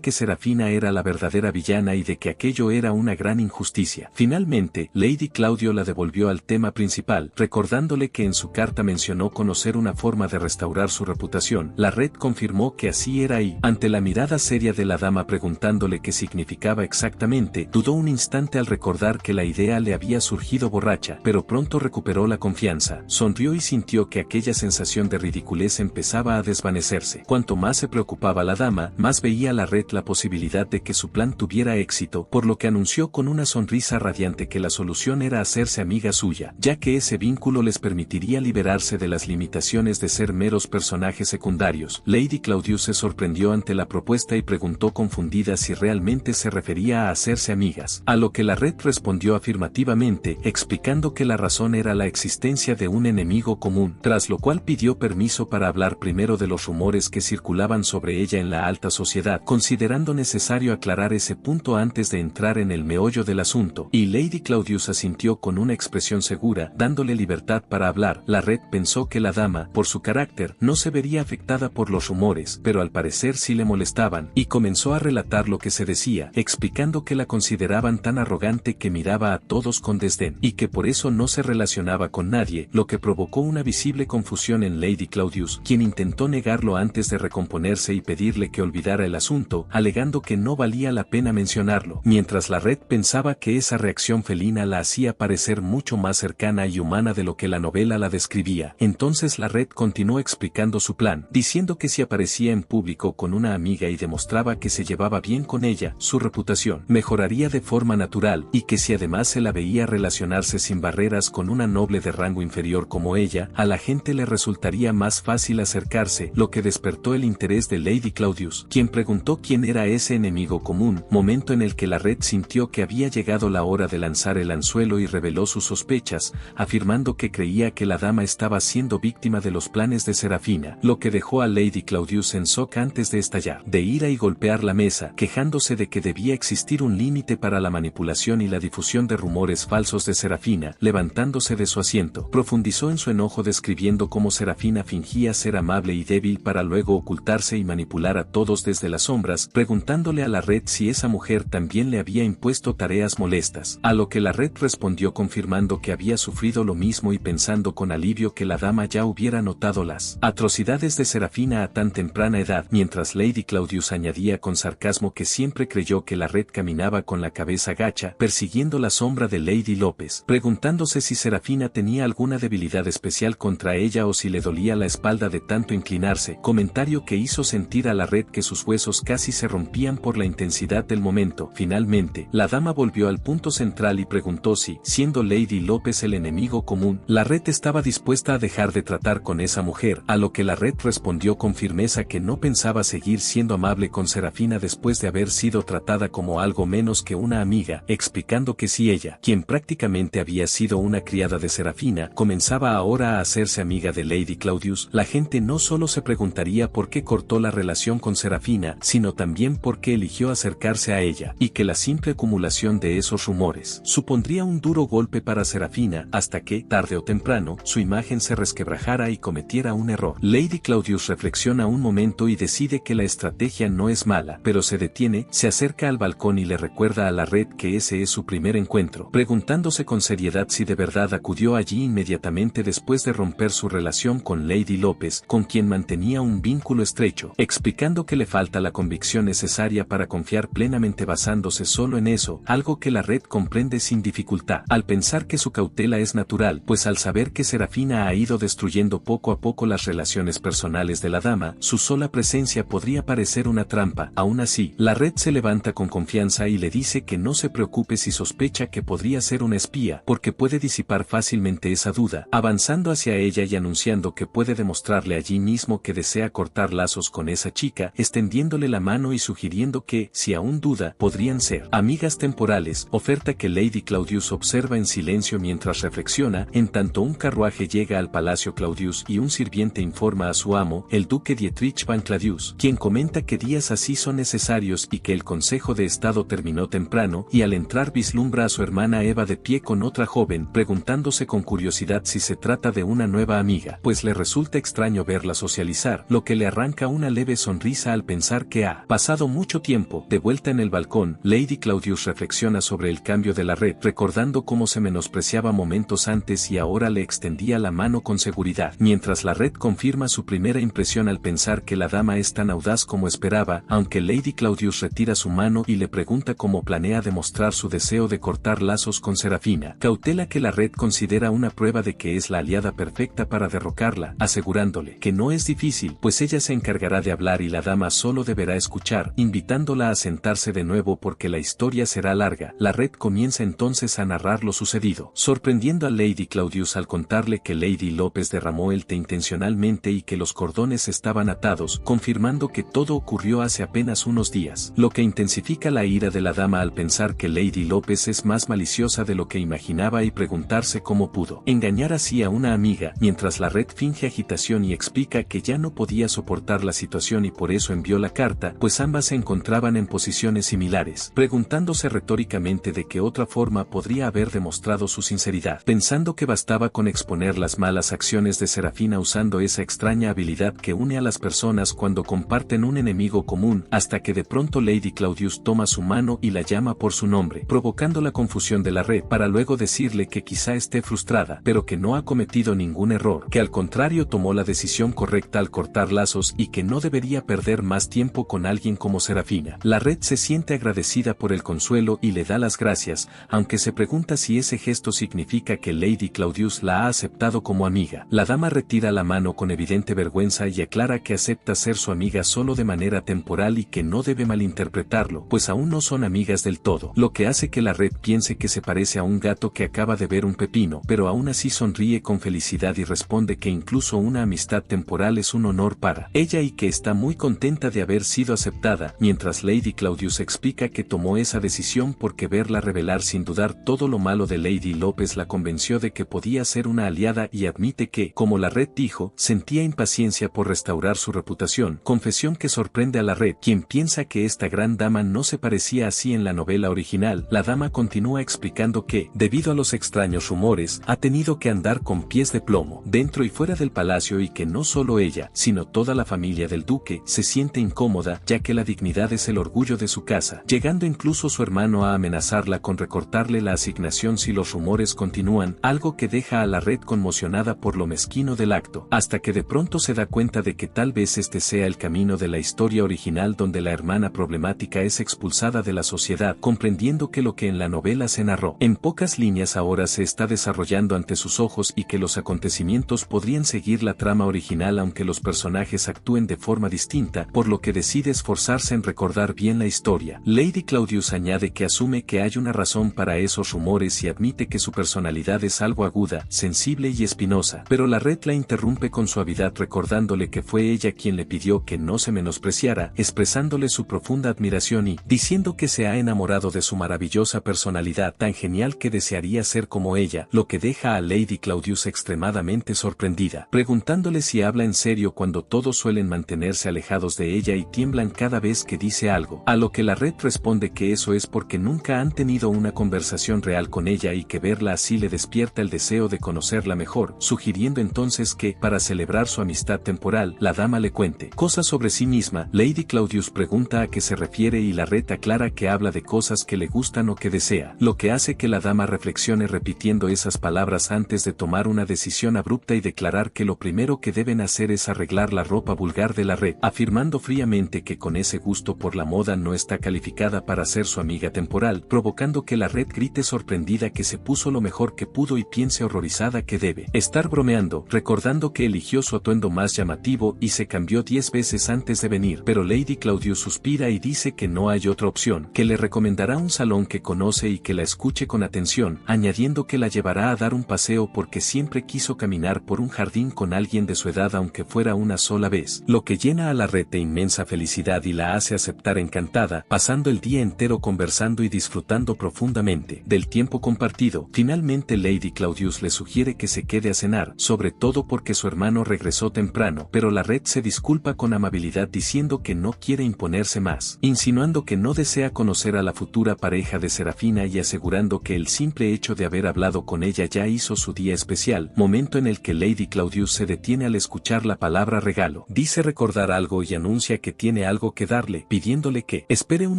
que Serafina era la verdadera villana y de que aquello era una gran injusticia. Finalmente, Lady Claudio la devolvió al tema principal, recordándole que en su carta mencionó conocer una forma de restaurar su reputación. La red confirmó que así era y, ante la mirada seria de la dama preguntándole qué significaba exactamente, dudó un instante al recordar que la idea le había surgido borracha, pero pronto recuperó la confianza, sonrió y sintió que aquella sensación de ridiculez empezaba a desvanecerse. Cuanto más se preocupaba la dama, más veía la red la posibilidad de que su plan tuviera éxito, por lo que anunció con una sonrisa radiante que la solución era hacerse amiga suya, ya que ese vínculo les permitiría liberarse de las limitaciones de ser meros personajes secundarios. Lady Claudius se sorprendió ante la propuesta y preguntó confundida si realmente se refería a hacerse amigas, a lo que la red respondió afirmativamente, explicando que la razón era la existencia de un enemigo común, tras lo cual pidió permiso para hablar primero de los rumores que circulaban sobre ella en la alta sociedad, considerando necesario aclarar ese punto antes de entrar en el meollo del asunto, y Lady Claudius asintió con una expresión segura, dándole libertad para hablar. La red pensó que la dama, por su carácter, no se vería afectada por los rumores, pero al parecer sí le molestaban, y comenzó a relatar lo que se decía, explicando que la consideraban tan arrogante que miraba a todos con desdén, y que por eso no se relacionaba con nadie, lo que provocó una visible confusión en Lady Claudius, quien intentó negarlo antes de recomponerse y pedirle que olvidara el asunto, alegando que no valía la pena mencionarlo, mientras la red pensaba que esa reacción felina la hacía parecer mucho más cercana y humana de lo que la novela la describía. Entonces la red continuó explicando su plan, diciendo que si aparecía en público con una amiga y demostraba que se llevaba bien con ella, su reputación mejoraría de forma natural, y que si además se la veía relacionarse sin barreras con una noble de rango inferior como ella, a la gente le resultaría más fácil acercarse, lo que despertó el interés de Lady Claudius, quien preguntó quién era ese enemigo común, momento en el que la red sintió que había llegado la hora de lanzar el anzuelo y reveló sus sospechas, afirmando que creía que la dama estaba siendo víctima de los planes de Serafina, lo que dejó a Lady Claudius en shock antes de estallar de ira y golpear la mesa, quejándose de que debía existir un límite para la manipulación y la difusión de rumores falsos de Serafina. Levantándose de su asiento, profundizó en su enojo describiendo cómo Serafina fingía ser amable y débil para luego ocultarse y manipular a todos desde las sombras, preguntándole a la red si esa mujer también le había impuesto tareas molestas, a lo que la red respondió confirmando que había sufrido lo mismo y pensando con alivio que la dama ya hubiera notado las atrocidades de Serafina a tan temprana edad, mientras Lady Claudius añadía con sarcasmo que siempre creyó que la red caminaba con la cabeza gacha, persiguiendo la sombra de Lady López, preguntándose si Serafina tenía alguna debilidad especial contra ella o si le dolía la espalda de tanto inclinarse, comentario que hizo sentir a la red que sus huesos casi se rompían por la intensidad del momento. Finalmente, la dama volvió al punto central y preguntó si, siendo Lady López el enemigo común, la red estaba dispuesta a dejar de tratar con esa mujer, a lo que la red respondió con firmeza que no pensaba seguir siendo amable con Serafina después de haber sido tratada como algo menos que una amiga, explicando que si ella, quien prácticamente había sido una criada de Serafina, comenzaba ahora a hacerse amiga de Lady Claudius, la gente no solo se preguntaría por qué cortó la relación con Serafina, sino también por qué eligió acercarse a ella, y que la simple acumulación de esos rumores supondría un duro golpe para Serafina, hasta que, tarde o temprano, su imagen se resquebrajara y cometiera un error. Lady Claudius reflexiona un momento y decide que la estrategia no es mala, pero se detiene, se acerca al balcón y le recuerda a la red que ese es su primer encuentro, preguntándose con seriedad si de verdad acudió allí inmediatamente después de romper su relación con Lady López, con quien mantenía un vínculo estrecho, explicando que le falta la convicción necesaria para confiar plenamente basándose solo en eso, algo que la red comprende sin dificultad, al pensar que su cautela es natural, pues al saber que Serafina ha ido destruyendo poco a poco las relaciones personales de la dama, su sola presencia podría parecer una trampa. Aún así, la red se levanta con confianza y le dice que no se preocupe si sospecha que podría ser una espía, porque puede disipar fácilmente esa duda, avanzando hacia ella y anunciando que puede demostrarle allí mismo que desea cortar lazos con esa chica, extendiéndole la mano y sugiriendo que, si aún duda, podrían ser amigas temporales, oferta que Lady Claudius observa en silencio mientras reflexiona. En tanto un carruaje llega al Palacio Claudius y un sirviente informa a su amo, el duque Dietrich van Claudius, quien comenta que días así son necesarios y que el Consejo de Estado terminó temprano, y al entrar vislumbra a su hermana Eva de pie con otra joven, preguntándose con curiosidad si se trata trata de una nueva amiga, pues le resulta extraño verla socializar, lo que le arranca una leve sonrisa al pensar que ha pasado mucho tiempo. De vuelta en el balcón, Lady Claudius reflexiona sobre el cambio de la red, recordando cómo se menospreciaba momentos antes y ahora le extendía la mano con seguridad, mientras la red confirma su primera impresión al pensar que la dama es tan audaz como esperaba, aunque Lady Claudius retira su mano y le pregunta cómo planea demostrar su deseo de cortar lazos con Serafina. Cautela que la red considera una prueba de que es la aliada perfecta para derrocarla, asegurándole que no es difícil, pues ella se encargará de hablar y la dama solo deberá escuchar, invitándola a sentarse de nuevo porque la historia será larga. La red comienza entonces a narrar lo sucedido, sorprendiendo a Lady Claudius al contarle que Lady López derramó el té intencionalmente y que los cordones estaban atados, confirmando que todo ocurrió hace apenas unos días, lo que intensifica la ira de la dama al pensar que Lady López es más maliciosa de lo que imaginaba y preguntarse cómo pudo engañar así a una amiga, mientras la red finge agitación y explica que ya no podía soportar la situación y por eso envió la carta, pues ambas se encontraban en posiciones similares, preguntándose retóricamente de qué otra forma podría haber demostrado su sinceridad, pensando que bastaba con exponer las malas acciones de Serafina usando esa extraña habilidad que une a las personas cuando comparten un enemigo común, hasta que de pronto Lady Claudius toma su mano y la llama por su nombre, provocando la confusión de la red, para luego decirle que quizá esté frustrada, pero que no ha cometido ningún error, que al contrario tomó la decisión correcta al cortar lazos y que no debería perder más tiempo con alguien como Serafina. La red se siente agradecida por el consuelo y le da las gracias, aunque se pregunta si ese gesto significa que Lady Claudius la ha aceptado como amiga. La dama retira la mano con evidente vergüenza y aclara que acepta ser su amiga solo de manera temporal y que no debe malinterpretarlo, pues aún no son amigas del todo, lo que hace que la red piense que se parece a un gato que acaba de ver un pepino, pero aún así sonríe con felicidad y responde que incluso una amistad temporal es un honor para ella y que está muy contenta de haber sido aceptada, mientras Lady Claudius explica que tomó esa decisión porque verla revelar sin dudar todo lo malo de Lady López la convenció de que podía ser una aliada y admite que, como la red dijo, sentía impaciencia por restaurar su reputación, confesión que sorprende a la red, quien piensa que esta gran dama no se parecía así en la novela original. La dama continúa explicando que, debido a los extraños rumores, ha tenido que andar con pies de plomo, dentro y fuera del palacio y que no solo ella, sino toda la familia del duque, se siente incómoda, ya que la dignidad es el orgullo de su casa, llegando incluso su hermano a amenazarla con recortarle la asignación si los rumores continúan, algo que deja a la red conmocionada por lo mezquino del acto, hasta que de pronto se da cuenta de que tal vez este sea el camino de la historia original donde la hermana problemática es expulsada de la sociedad, comprendiendo que lo que en la novela se narró en pocas líneas ahora se está desarrollando ante sus ojos y que los acontecimientos podrían seguir la trama original aunque los personajes actúen de forma distinta, por lo que decide esforzarse en recordar bien la historia. Lady Claudius añade que asume que hay una razón para esos rumores y admite que su personalidad es algo aguda, sensible y espinosa, pero la red la interrumpe con suavidad recordándole que fue ella quien le pidió que no se menospreciara, expresándole su profunda admiración y diciendo que se ha enamorado de su maravillosa personalidad tan genial que desearía ser como ella, lo que deja a Lady Claudius extremadamente sorprendida, preguntándole si habla en serio cuando todos suelen mantenerse alejados de ella y tiemblan cada vez que dice algo, a lo que la red responde que eso es porque nunca han tenido una conversación real con ella y que verla así le despierta el deseo de conocerla mejor, sugiriendo entonces que, para celebrar su amistad temporal, la dama le cuente cosas sobre sí misma. Lady Claudius pregunta a qué se refiere y la red aclara que habla de cosas que le gustan o que desea, lo que hace que la dama reflexione repitiendo esas palabras antes de tomar una decisión abrupta y declarar que lo primero que deben hacer es arreglar la ropa vulgar de la red, afirmando fríamente que con ese gusto por la moda no está calificada para ser su amiga temporal, provocando que la red grite sorprendida que se puso lo mejor que pudo y piense horrorizada que debe estar bromeando, recordando que eligió su atuendo más llamativo y se cambió 10 veces antes de venir, pero Lady Claudius suspira y dice que no hay otra opción, que le recomendará un salón que conoce y que la escuche con atención, añadiendo que la llevará a dar un paseo porque siempre quiso caminar por un jardín con alguien de su edad aunque fuera una sola vez, lo que llena a la red de inmensa felicidad y la hace aceptar encantada, pasando el día entero conversando y disfrutando profundamente del tiempo compartido. Finalmente Lady Claudius le sugiere que se quede a cenar, sobre todo porque su hermano regresó temprano, pero la red se disculpa con amabilidad diciendo que no quiere imponerse más, insinuando que no desea conocer a la futura pareja de Serafina y asegurando que el simple hecho de haber hablado con ella ya hizo su día especial. especial, momento en el que Lady Claudius se detiene al escuchar la palabra regalo. Dice recordar algo y anuncia que tiene algo que darle, pidiéndole que espere un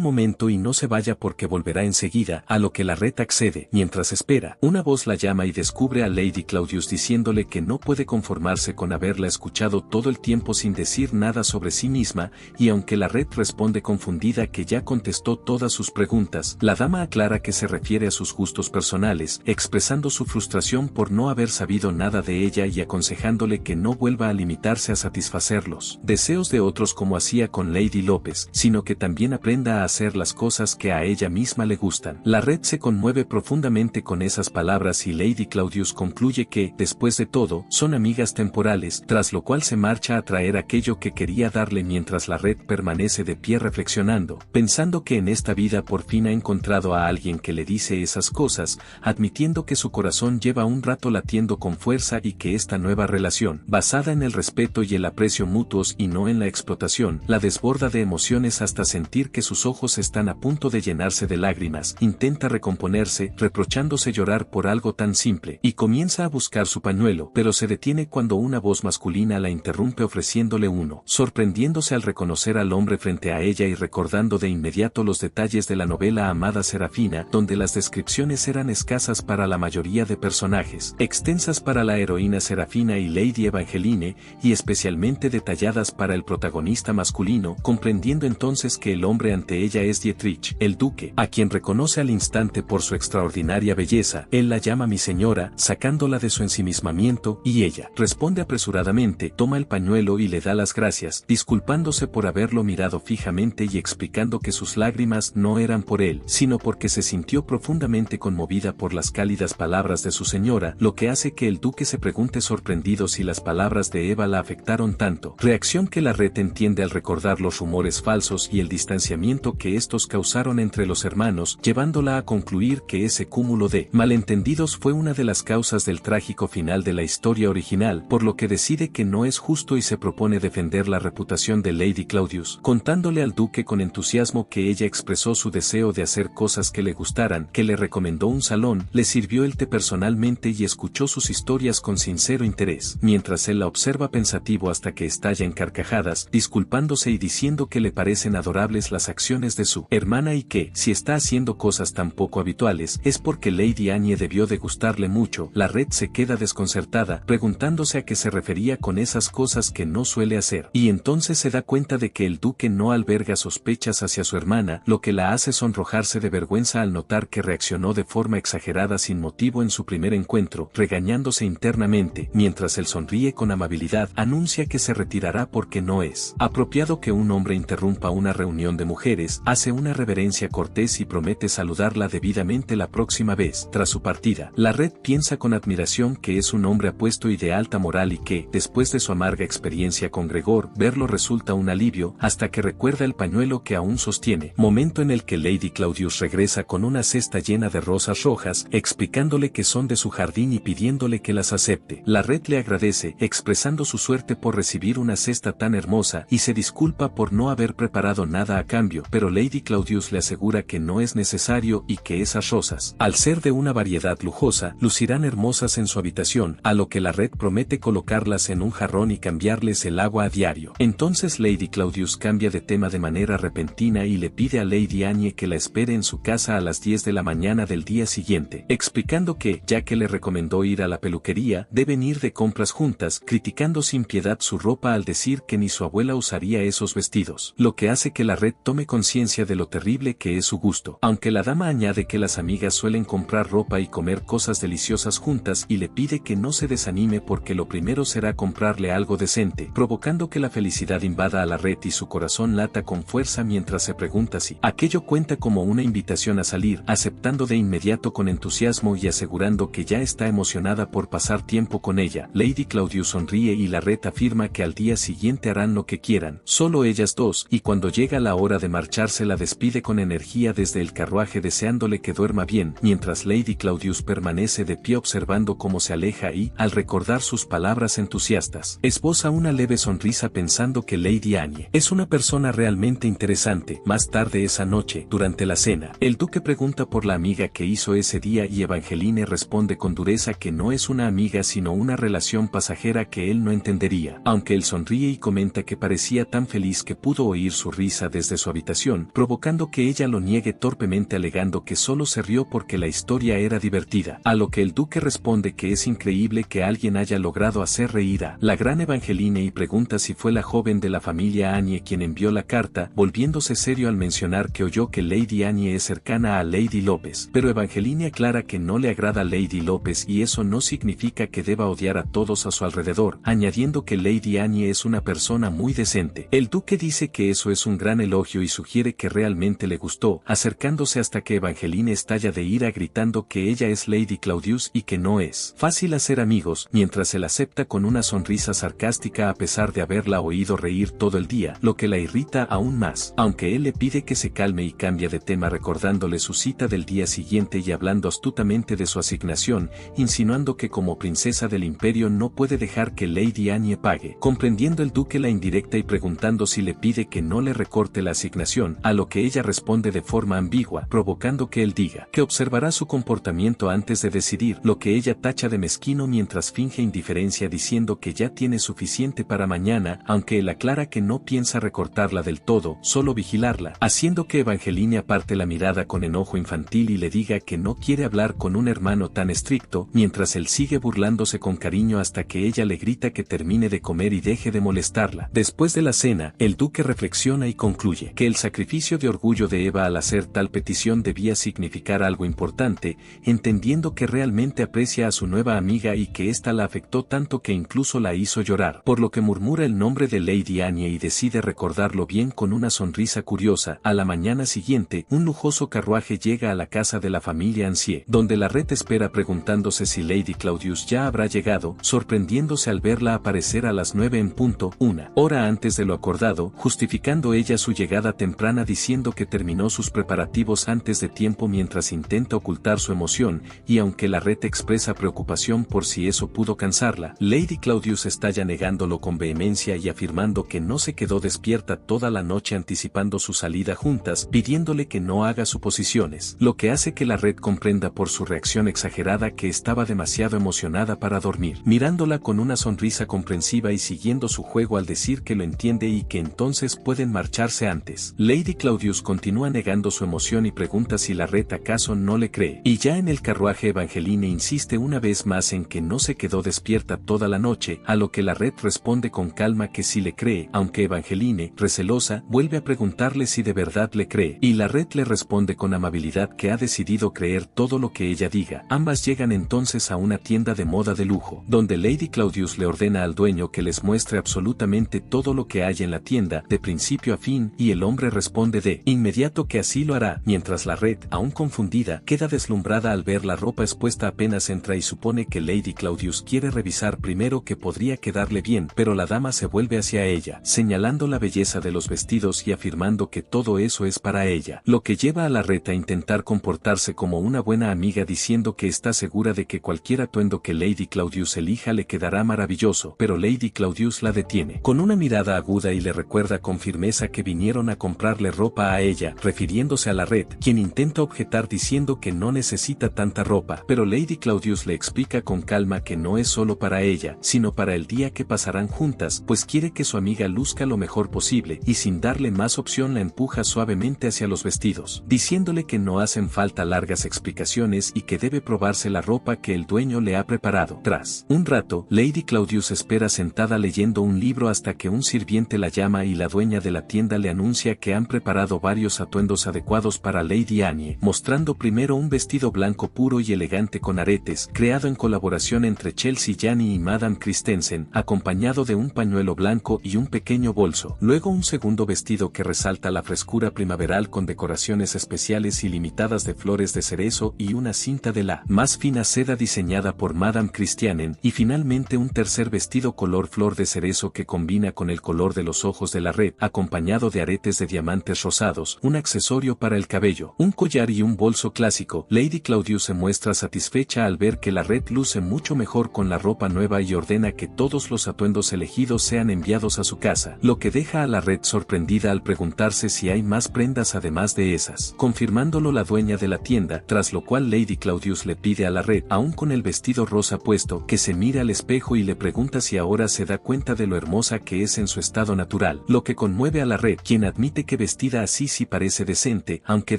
momento y no se vaya porque volverá enseguida, a lo que la Red accede. Mientras espera, una voz la llama y descubre a Lady Claudius diciéndole que no puede conformarse con haberla escuchado todo el tiempo sin decir nada sobre sí misma, y aunque la Red responde confundida que ya contestó todas sus preguntas, la dama aclara que se refiere a sus gustos personales, expresando su frustración por no haber sabido nada de ella y aconsejándole que no vuelva a limitarse a satisfacer los deseos de otros como hacía con Lady López, sino que también aprenda a hacer las cosas que a ella misma le gustan. La Red se conmueve profundamente con esas palabras y Lady Claudius concluye que, después de todo, son amigas temporales, tras lo cual se marcha a traer aquello que quería darle mientras la Red permanece de pie reflexionando, pensando que en esta vida por fin ha encontrado a alguien que le dice esas cosas, admitiendo que su corazón lleva un rato latiendo con fuerza y que esta nueva relación, basada en el respeto y el aprecio mutuos y no en la explotación, la desborda de emociones hasta sentir que sus ojos están a punto de llenarse de lágrimas. Intenta recomponerse, reprochándose llorar por algo tan simple, y comienza a buscar su pañuelo, pero se detiene cuando una voz masculina la interrumpe ofreciéndole uno, sorprendiéndose al reconocer al hombre frente a ella y recordando de inmediato los detalles de la novela Amada Serafina, donde las descripciones eran escasas para la mayoría de personajes, extensas para la heroína Serafina y Lady Evangeline, y especialmente detalladas para el protagonista masculino, comprendiendo entonces que el hombre ante ella es Dietrich, el duque, a quien reconoce al instante por su extraordinaria belleza. Él la llama mi señora, sacándola de su ensimismamiento, y ella responde apresuradamente, toma el pañuelo y le da las gracias, disculpándose por haberlo mirado fijamente y explicando que sus lágrimas no eran por él, sino porque se sintió profundamente conmovida por las cálidas palabras de su señora, lo que hace que el duque se pregunte sorprendido si las palabras de Eva la afectaron tanto, reacción que la Red entiende al recordar los rumores falsos y el distanciamiento que estos causaron entre los hermanos, llevándola a concluir que ese cúmulo de malentendidos fue una de las causas del trágico final de la historia original, por lo que decide que no es justo y se propone defender la reputación de Lady Claudius, contándole al duque con entusiasmo que ella expresó su deseo de hacer cosas que le gustaran, que le recomendó un salón, le sirvió el té personalmente y escuchó sus historias con sincero interés, mientras él la observa pensativo hasta que estalla en carcajadas, disculpándose y diciendo que le parecen adorables las acciones de su hermana y que, si está haciendo cosas tan poco habituales, es porque Lady Annie debió de gustarle mucho. La Red se queda desconcertada, preguntándose a qué se refería con esas cosas que no suele hacer, y entonces se da cuenta de que el duque no alberga sospechas hacia su hermana, lo que la hace sonrojarse de vergüenza al notar que reaccionó de forma exagerada sin motivo en su primer encuentro, regañándose internamente, mientras él sonríe con amabilidad, anuncia que se retirará porque no es apropiado que un hombre interrumpa una reunión de mujeres, hace una reverencia cortés y promete saludarla debidamente la próxima vez. Tras su partida, la Red piensa con admiración que es un hombre apuesto y de alta moral y que, después de su amarga experiencia con Gregor, verlo resulta un alivio, hasta que recuerda el pañuelo que aún sostiene, momento en el que Lady Claudius regresa con una cesta llena de rosas rojas, explicándole que son de su jardín y pidiéndole que las acepte. La Red le agradece, expresando su suerte por recibir una cesta tan hermosa, y se disculpa por no haber preparado nada a cambio, pero Lady Claudius le asegura que no es necesario y que esas rosas, al ser de una variedad lujosa, lucirán hermosas en su habitación, a lo que la Red promete colocarlas en un jarrón y cambiarles el agua a diario. Entonces Lady Claudius cambia de tema de manera repentina y le pide a Lady Annie que la espere en su casa a las 10 de la mañana del día siguiente, explicando que, ya que le recomendó ir a la peluquería, deben ir de compras juntas, criticando sin piedad su ropa al decir que ni su abuela usaría esos vestidos, lo que hace que la Red tome conciencia de lo terrible que es su gusto, aunque la dama añade que las amigas suelen comprar ropa y comer cosas deliciosas juntas y le pide que no se desanime porque lo primero será comprarle algo decente, provocando que la felicidad invada a la Red y su corazón lata con fuerza mientras se pregunta si aquello cuenta como una invitación a salir, aceptando de inmediato con entusiasmo y asegurando que ya está emocionada por pasar tiempo con ella. Lady Claudius sonríe y la Red afirma que al día siguiente harán lo que quieran, solo ellas dos, y cuando llega la hora de marcharse la despide con energía desde el carruaje deseándole que duerma bien, mientras Lady Claudius permanece de pie observando cómo se aleja y, al recordar sus palabras entusiastas, esboza una leve sonrisa pensando que Lady Annie es una persona realmente interesante. Más tarde esa noche, durante la cena, el duque pregunta por la amiga que hizo ese día y Evangeline responde con dureza que no es una amiga sino una relación pasajera que él no entendería. Aunque él sonríe y comenta que parecía tan feliz que pudo oír su risa desde su habitación, provocando que ella lo niegue torpemente alegando que solo se rió porque la historia era divertida. A lo que el duque responde que es increíble que alguien haya logrado hacer reír a la gran Evangeline y pregunta si fue la joven de la familia Annie quien envió la carta, volviéndose serio al mencionar que oyó que Lady Annie es cercana a Lady López. Pero Evangeline aclara que no le agrada Lady López y eso no significa que deba odiar a todos a su alrededor, añadiendo que Lady Annie es una persona muy decente. El duque dice que eso es un gran elogio y sugiere que realmente le gustó, acercándose hasta que Evangeline estalla de ira gritando que ella es Lady Claudius y que no es fácil hacer amigos, mientras él acepta con una sonrisa sarcástica a pesar de haberla oído reír todo el día, lo que la irrita aún más. Aunque él le pide que se calme y cambia de tema recordándole su cita del día siguiente y hablando astutamente de su asignación, insinuando que como princesa del imperio no puede dejar que Lady Annie pague, comprendiendo el duque la indirecta y preguntando si le pide que no le recorte la asignación, a lo que ella responde de forma ambigua, provocando que él diga que observará su comportamiento antes de decidir, lo que ella tacha de mezquino mientras finge indiferencia diciendo que ya tiene suficiente para mañana, aunque él aclara que no piensa recortarla del todo, solo vigilarla, haciendo que Evangeline aparte la mirada con enojo infantil y le diga que no quiere hablar con un hermano tan estricto, mientras él sigue burlándose con cariño hasta que ella le grita que termine de comer y deje de molestarla. Después de la cena, el duque reflexiona y concluye que el sacrificio de orgullo de Eva al hacer tal petición debía significar algo importante, entendiendo que realmente aprecia a su nueva amiga y que ésta la afectó tanto que incluso la hizo llorar, por lo que murmura el nombre de Lady Annie y decide recordarlo bien con una sonrisa curiosa. A la mañana siguiente, un lujoso carruaje llega a la casa de la familia Ancier, donde la red espera preguntándose si Lady Claudius ya habrá llegado, sorprendiéndose al verla aparecer a las 9 en punto, una hora antes de lo acordado, justificando ella su llegada temprana diciendo que terminó sus preparativos antes de tiempo mientras intenta ocultar su emoción, y aunque la red expresa preocupación por si eso pudo cansarla, Lady Claudius estalla negándolo con vehemencia y afirmando que no se quedó despierta toda la noche anticipando su salida juntas, pidiéndole que no haga suposiciones, lo que hace que la red comprenda por su reacción exagerada que estaba demasiado emocionada para dormir, mirándola con una sonrisa comprensiva y siguiendo su juego al decir que lo entiende y que entonces pueden marcharse antes. Lady Claudius continúa negando su emoción y pregunta si la red acaso no le cree, y ya en el carruaje Evangeline insiste una vez más en que no se quedó despierta toda la noche, a lo que la red responde con calma que sí le cree, aunque Evangeline, recelosa, vuelve a preguntarle si de verdad le cree, y la red le responde con amabilidad que ha decidido creer todo lo que ella diga. Ambas llegan entonces a una tienda de moda de lujo, donde Lady Claudius le ordena al dueño que les muestre absolutamente todo lo que hay en la tienda, de principio a fin, y el hombre responde de inmediato que así lo hará, mientras la red, aún confundida, queda deslumbrada al ver la ropa expuesta apenas entra y supone que Lady Claudius quiere revisar primero que podría quedarle bien, pero la dama se vuelve hacia ella, señalando la belleza de los vestidos y afirmando que todo eso es para ella, lo que lleva a la red a intentar comportarse como una buena amiga diciendo que está segura de que cualquier atuendo que Lady Claudius elija le quedará maravilloso, pero Lady Claudius la detiene con una mirada aguda y le recuerda con firmeza que vinieron a comprarle ropa a ella, refiriéndose a la red, quien intenta objetar diciendo que no necesita tanta ropa, pero Lady Claudius le explica con calma que no es solo para ella, sino para el día que pasarán juntas, pues quiere que su amiga luzca lo mejor posible, y sin darle más opción la empuja suavemente hacia los vestidos, diciéndole que no hacen falta largas explicaciones y que debe probarse la ropa que el dueño le ha preparado. Tras un rato, Lady Claudius espera sentada leyendo un libro hasta que un sirviente la llama y la dueña de la tienda le anuncia que han preparado varios atuendos adecuados para Lady Annie, mostrando primero un vestido blanco puro y elegante con aretes, creado en colaboración entre Chelsea Janney y Madame Christensen, acompañado de un pañuelo blanco y un pequeño bolso. Luego un segundo vestido que resalta la frescura primaveral con decoraciones especiales y limitadas de flores de cerezo y una cinta de la más fina seda diseñada por Madame Christianen, y finalmente un tercer vestido color flor de cerezo que combina con el color de los ojos de la red, acompañado de aretes de diamantes rosados, un accesorio para el cabello, un collar y un bolso clásico. Lady Claudius se muestra satisfecha al ver que la red luce mucho mejor con la ropa nueva y ordena que todos los atuendos elegidos sean enviados a su casa, lo que deja a la red sorprendida al preguntarse si hay más prendas además de esas, confirmándolo la dueña de la tienda, tras lo cual Lady Claudius le pide a la red, aún con con el vestido rosa puesto, que se mira al espejo y le pregunta si ahora se da cuenta de lo hermosa que es en su estado natural, lo que conmueve a la red, quien admite que vestida así sí parece decente, aunque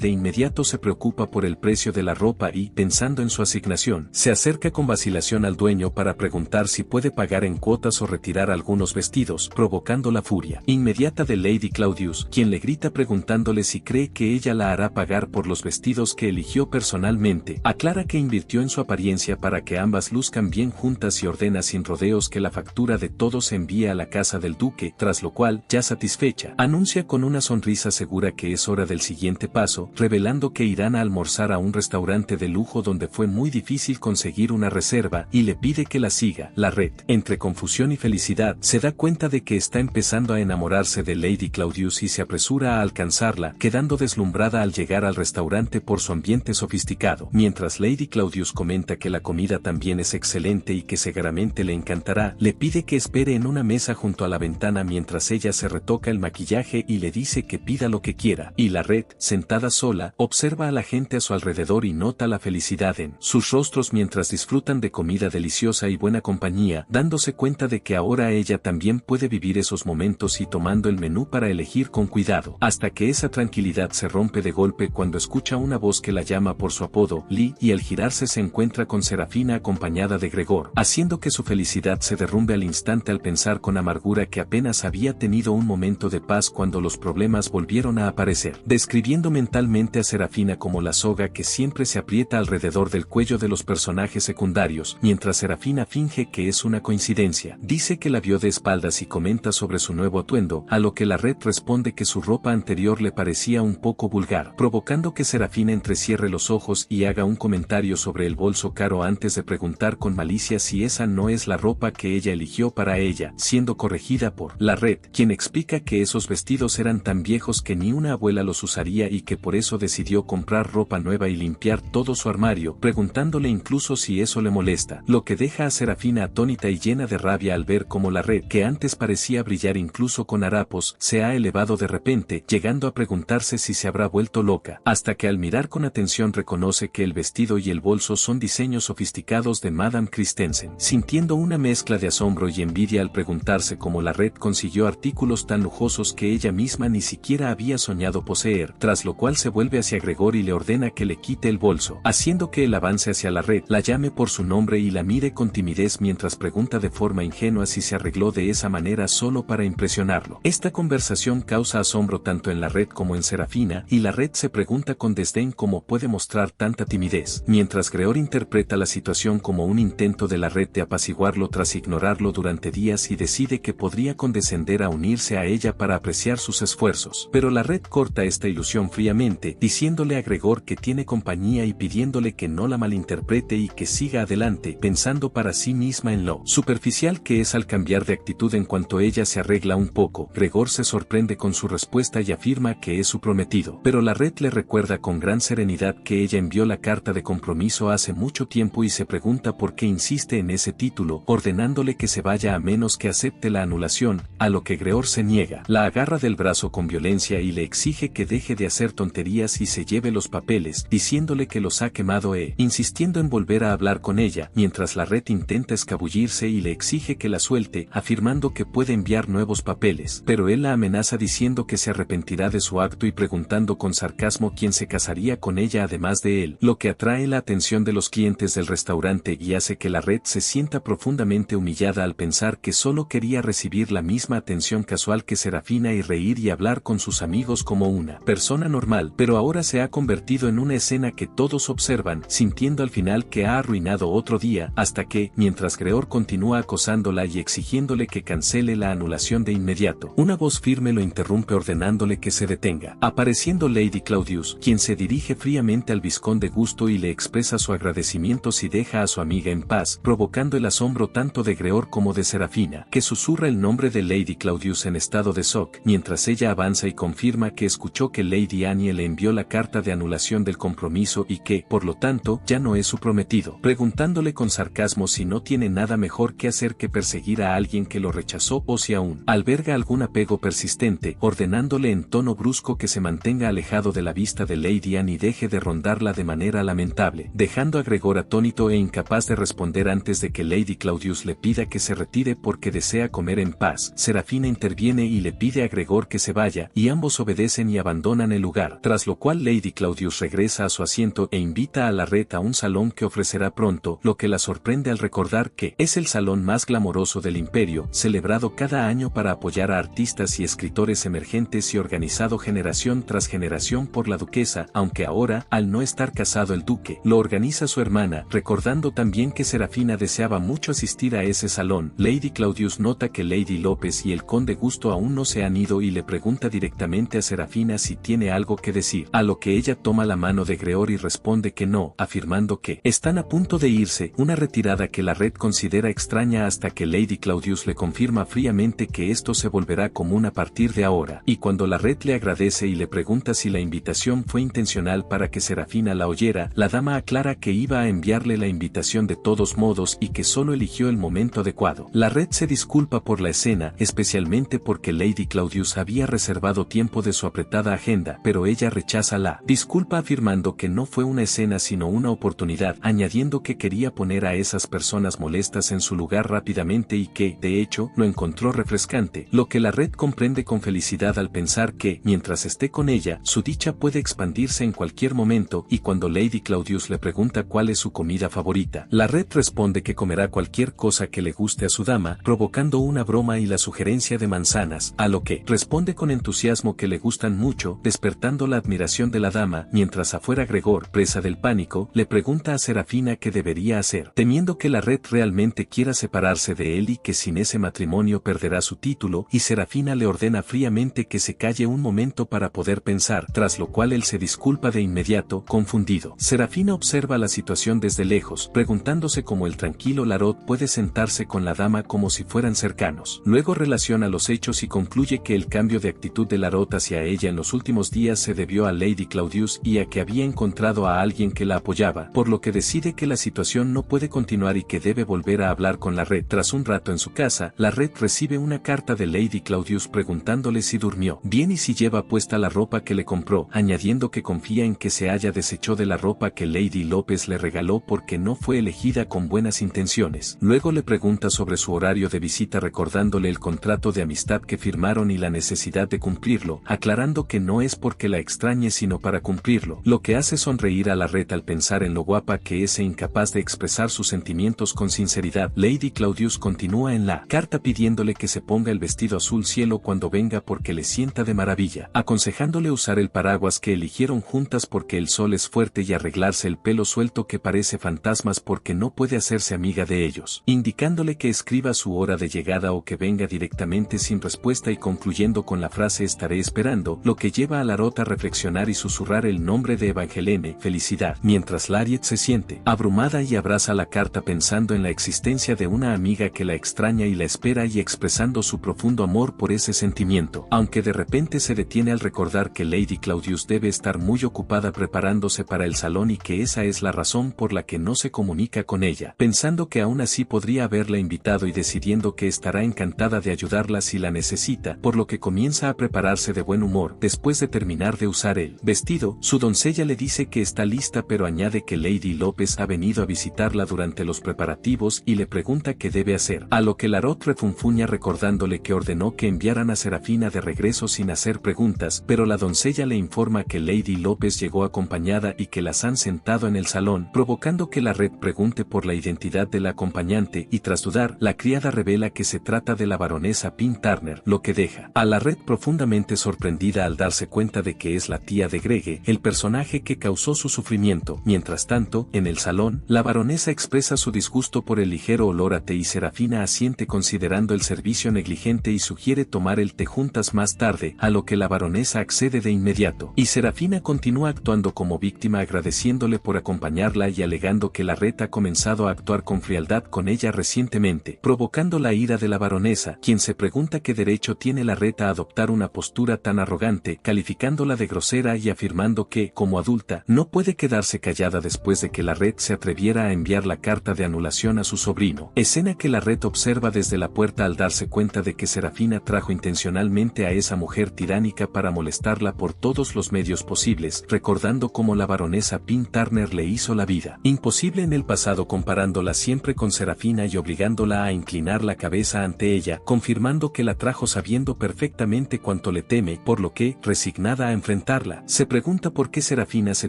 de inmediato se preocupa por el precio de la ropa y, pensando en su asignación, se acerca con vacilación al dueño para preguntar si puede pagar en cuotas o retirar algunos vestidos, provocando la furia inmediata de Lady Claudius, quien le grita preguntándole si cree que ella la hará pagar por los vestidos que eligió personalmente. Aclara que invirtió en su apariencia para que ambas luzcan bien juntas y ordena sin rodeos que la factura de todo se envíe a la casa del duque, tras lo cual, ya satisfecha, anuncia con una sonrisa segura que es hora del siguiente paso, revelando que irán a almorzar a un restaurante de lujo donde fue muy difícil conseguir una reserva, y le pide que la siga. La red, entre confusión y felicidad, se da cuenta de que está empezando a enamorarse de Lady Claudius y se apresura a alcanzarla, quedando deslumbrada al llegar al restaurante por su ambiente sofisticado. Mientras Lady Claudius comenta que la comida también es excelente y que seguramente le encantará, le pide que espere en una mesa junto a la ventana mientras ella se retoca el maquillaje y le dice que pida lo que quiera. Y la red, sentada sola, observa a la gente a su alrededor y nota la felicidad en sus rostros mientras disfrutan de comida deliciosa y buena compañía, dándose cuenta de que ahora ella también puede vivir esos momentos y tomando el menú para elegir con cuidado, hasta que esa tranquilidad se rompe de golpe cuando escucha una voz que la llama por su apodo, Lee, y al girarse se encuentra con Serafina acompañada de Gregor, haciendo que su felicidad se derrumbe al instante al pensar con amargura que apenas había tenido un momento de paz cuando los problemas volvieron a aparecer, describiendo mentalmente a Serafina como la soga que siempre se aprieta alrededor del cuello de los personajes secundarios, mientras Serafina finge que es una coincidencia. Dice que la vio de espaldas y comenta sobre su nuevo atuendo, a lo que la red responde que su ropa anterior le parecía un poco vulgar, provocando que Serafina entrecierre los ojos y haga un comentario sobre el bolso caro antes de preguntar con malicia si esa no es la ropa que ella eligió para ella, siendo corregida por la red, quien explica que esos vestidos eran tan viejos que ni una abuela los usaría y que por eso decidió comprar ropa nueva y limpiar todo su armario, preguntándole incluso si eso le molesta, lo que deja a Serafina atónita y llena de rabia al ver cómo la red, que antes parecía brillar incluso con harapos, se ha elevado de repente, llegando a preguntarse si se habrá vuelto loca, hasta que al mirar con atención reconoce que el vestido y el bolso son diseños sofisticados de Madame Christensen, sintiendo una mezcla de asombro y envidia al preguntarse cómo la red consiguió artículos tan lujosos que ella misma ni siquiera había soñado poseer, tras lo cual se vuelve hacia Gregor y le ordena que le quite el bolso, haciendo que él avance hacia la red, la llame por su nombre y la mire con timidez mientras pregunta de forma ingenua si se arregló de esa manera solo para impresionarlo. Esta conversación causa asombro tanto en la red como en Serafina, y la red se pregunta con desdén cómo puede mostrar tanta timidez, mientras Gregor interpreta la situación como un intento de la red de apaciguarlo tras ignorarlo durante días y decide que podría condescender a unirse a ella para apreciar sus esfuerzos. Pero la red corta esta ilusión fríamente, diciéndole a Gregor que tiene compañía y pidiéndole que no la malinterprete y que siga adelante, pensando para sí misma en lo superficial que es al cambiar de actitud en cuanto ella se arregla un poco. Gregor se sorprende con su respuesta y afirma que es su prometido, pero la red le recuerda con gran serenidad que ella envió la carta de compromiso hace mucho tiempo y se pregunta por qué insiste en ese título, ordenándole que se vaya a menos que acepte la anulación, a lo que Gregor se niega. La agarra del brazo con violencia y le exige que deje de hacer tonterías y se lleve los papeles, diciéndole que los ha quemado insistiendo en volver a hablar con ella, mientras la red intenta escabullirse y le exige que la suelte, afirmando que puede enviar nuevos papeles, pero él la amenaza diciendo que se arrepentirá de su acto y preguntando con sarcasmo quién se casaría con ella además de él, lo que atrae la atención de los clientes del restaurante y hace que la red se sienta profundamente humillada al pensar que solo quería recibir la misma atención casual que Serafina y reír y hablar con sus amigos como una persona normal, pero ahora se ha convertido en una escena que todos observan, sintiendo al final que ha arruinado otro día, hasta que, mientras Gregor continúa acosándola y exigiéndole que cancele la anulación de inmediato, una voz firme lo interrumpe ordenándole que se detenga, apareciendo Lady Claudius, quien se dirige fríamente al vizconde Gusto y le expresa su agradecimiento si deja a su amiga en paz, provocando el asombro tanto de Gregor como de Serafina, que susurra el nombre de Lady Claudius en estado de shock, mientras ella avanza y confirma que escuchó que Lady Annie le envió la carta de anulación del compromiso y que, por lo tanto, ya no es su prometido, preguntándole con sarcasmo si no tiene nada mejor que hacer que perseguir a alguien que lo rechazó o si aún alberga algún apego persistente, ordenándole en tono brusco que se mantenga alejado de la vista de Lady Annie y deje de rondarla de manera lamentable, dejando a Gregor atónito atónito e incapaz de responder antes de que Lady Claudius le pida que se retire porque desea comer en paz. Serafina interviene y le pide a Gregor que se vaya, y ambos obedecen y abandonan el lugar, tras lo cual Lady Claudius regresa a su asiento e invita a la red a un salón que ofrecerá pronto, lo que la sorprende al recordar que es el salón más glamoroso del imperio, celebrado cada año para apoyar a artistas y escritores emergentes y organizado generación tras generación por la duquesa, aunque ahora, al no estar casado el duque, lo organiza su hermana, recordando también que Serafina deseaba mucho asistir a ese salón. Lady Claudius nota que Lady López y el conde Gusto aún no se han ido y le pregunta directamente a Serafina si tiene algo que decir, a lo que ella toma la mano de Gregor y responde que no, afirmando que están a punto de irse, una retirada que la red considera extraña hasta que Lady Claudius le confirma fríamente que esto se volverá común a partir de ahora, y cuando la red le agradece y le pregunta si la invitación fue intencional para que Serafina la oyera, la dama aclara que iba a enviarle la invitación de todos modos y que solo eligió el momento adecuado. La red se disculpa por la escena, especialmente porque Lady Claudius había reservado tiempo de su apretada agenda, pero ella rechaza la disculpa afirmando que no fue una escena sino una oportunidad, añadiendo que quería poner a esas personas molestas en su lugar rápidamente y que, de hecho, lo encontró refrescante, lo que la red comprende con felicidad al pensar que, mientras esté con ella, su dicha puede expandirse en cualquier momento, y cuando Lady Claudius le pregunta cuál es su comida favorita, la red responde que comerá cualquier cosa que le guste a su dama, provocando una broma y la sugerencia de manzanas, a lo que responde con entusiasmo que le gustan mucho, despertando la admiración de la dama, mientras afuera Gregor, presa del pánico, le pregunta a Serafina qué debería hacer, temiendo que la red realmente quiera separarse de él y que sin ese matrimonio perderá su título, y Serafina le ordena fríamente que se calle un momento para poder pensar, tras lo cual él se disculpa de inmediato, confundido. Serafina observa la situación desde lejos, preguntándose cómo el tranquilo Larot puede sentarse con la dama como si fueran cercanos. Luego relaciona los hechos y concluye que el cambio de actitud de Larot hacia ella en los últimos días se debió a Lady Claudius y a que había encontrado a alguien que la apoyaba, por lo que decide que la situación no puede continuar y que debe volver a hablar con la red. Tras un rato en su casa, la red recibe una carta de Lady Claudius preguntándole si durmió bien y si lleva puesta la ropa que le compró, añadiendo que confía en que se haya deshecho de la ropa que Lady López le regaló porque no fue elegida con buenas intenciones. Luego le pregunta sobre su horario de visita recordándole el contrato de amistad que firmaron y la necesidad de cumplirlo, aclarando que no es porque la extrañe sino para cumplirlo, lo que hace sonreír a la red al pensar en lo guapa que es e incapaz de expresar sus sentimientos con sinceridad. Lady Claudius continúa en la carta pidiéndole que se ponga el vestido azul cielo cuando venga porque le sienta de maravilla, aconsejándole usar el paraguas que eligieron juntas porque el sol es fuerte y arreglarse el pelo suelto que parece fantasmas porque no puede hacerse amiga de ellos, indicándole que escriba su hora de llegada o que venga directamente sin respuesta y concluyendo con la frase estaré esperando, lo que lleva a Larot a reflexionar y susurrar el nombre de Evangelene, felicidad, mientras Lariet se siente abrumada y abraza la carta pensando en la existencia de una amiga que la extraña y la espera y expresando su profundo amor por ese sentimiento, aunque de repente se detiene al recordar que Lady Claudius debe estar muy ocupada preparándose para el salón y que esa es la razón por la que no se comunica con ella, pensando que aún así podría haberla invitado y decidiendo que estará encantada de ayudarla si la necesita, por lo que comienza a prepararse de buen humor. Después de terminar de usar el vestido, su doncella le dice que está lista pero añade que Lady López ha venido a visitarla durante los preparativos y le pregunta qué debe hacer, a lo que Larot refunfuña recordándole que ordenó que enviaran a Serafina de regreso sin hacer preguntas, pero la doncella le informa que Lady López llegó acompañada y que las han sentado en el salón, provocando que la red pregunte por la identidad de la acompañante y tras dudar, la criada revela que se trata de la baronesa Pin Turner, lo que deja a la red profundamente sorprendida al darse cuenta de que es la tía de Grege, el personaje que causó su sufrimiento. Mientras tanto, en el salón, la baronesa expresa su disgusto por el ligero olor a té y Serafina asiente considerando el servicio negligente y sugiere tomar el té juntas más tarde, a lo que la baronesa accede de inmediato, y Serafina continúa actuando como víctima agradeciéndole por acompañarla y alegando que la red ha comenzado a actuar con frialdad con ella recientemente, provocando la ira de la baronesa, quien se pregunta qué derecho tiene la red a adoptar una postura tan arrogante, calificándola de grosera y afirmando que, como adulta, no puede quedarse callada después de que la red se atreviera a enviar la carta de anulación a su sobrino, escena que la red observa desde la puerta al darse cuenta de que Serafina trajo intencionalmente a esa mujer tiránica para molestarla por todos los medios posibles, recordando cómo la baronesa Pin Turner le hizo la vida nada imposible en el pasado, comparándola siempre con Serafina y obligándola a inclinar la cabeza ante ella, confirmando que la trajo sabiendo perfectamente cuánto le teme, por lo que, resignada a enfrentarla, se pregunta por qué Serafina se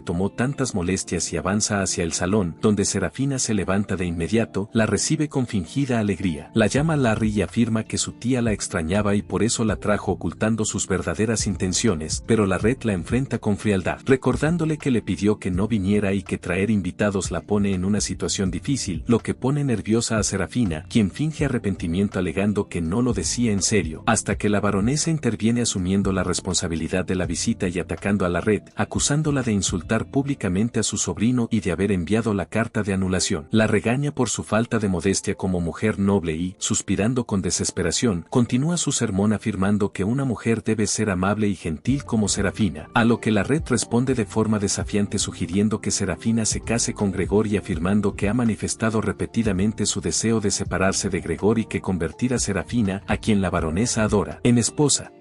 tomó tantas molestias y avanza hacia el salón, donde Serafina se levanta de inmediato, la recibe con fingida alegría. La llama Larry y afirma que su tía la extrañaba y por eso la trajo, ocultando sus verdaderas intenciones, pero la Red la enfrenta con frialdad, recordándole que le pidió que no viniera y que traer invitados la pone en una situación difícil, lo que pone nerviosa a Serafina, quien finge arrepentimiento alegando que no lo decía en serio, hasta que la baronesa interviene asumiendo la responsabilidad de la visita y atacando a la Red, acusándola de insultar públicamente a su sobrino y de haber enviado la carta de anulación. La regaña por su falta de modestia como mujer noble y, suspirando con desesperación, continúa su sermón afirmando que una mujer debe ser amable y gentil como Serafina, a lo que la Red responde de forma desafiante sugiriendo que Serafina se case con Gregor y afirmando que ha manifestado repetidamente su deseo de separarse de Gregor y que convertir a Serafina, a quien la baronesa adora, en esposa.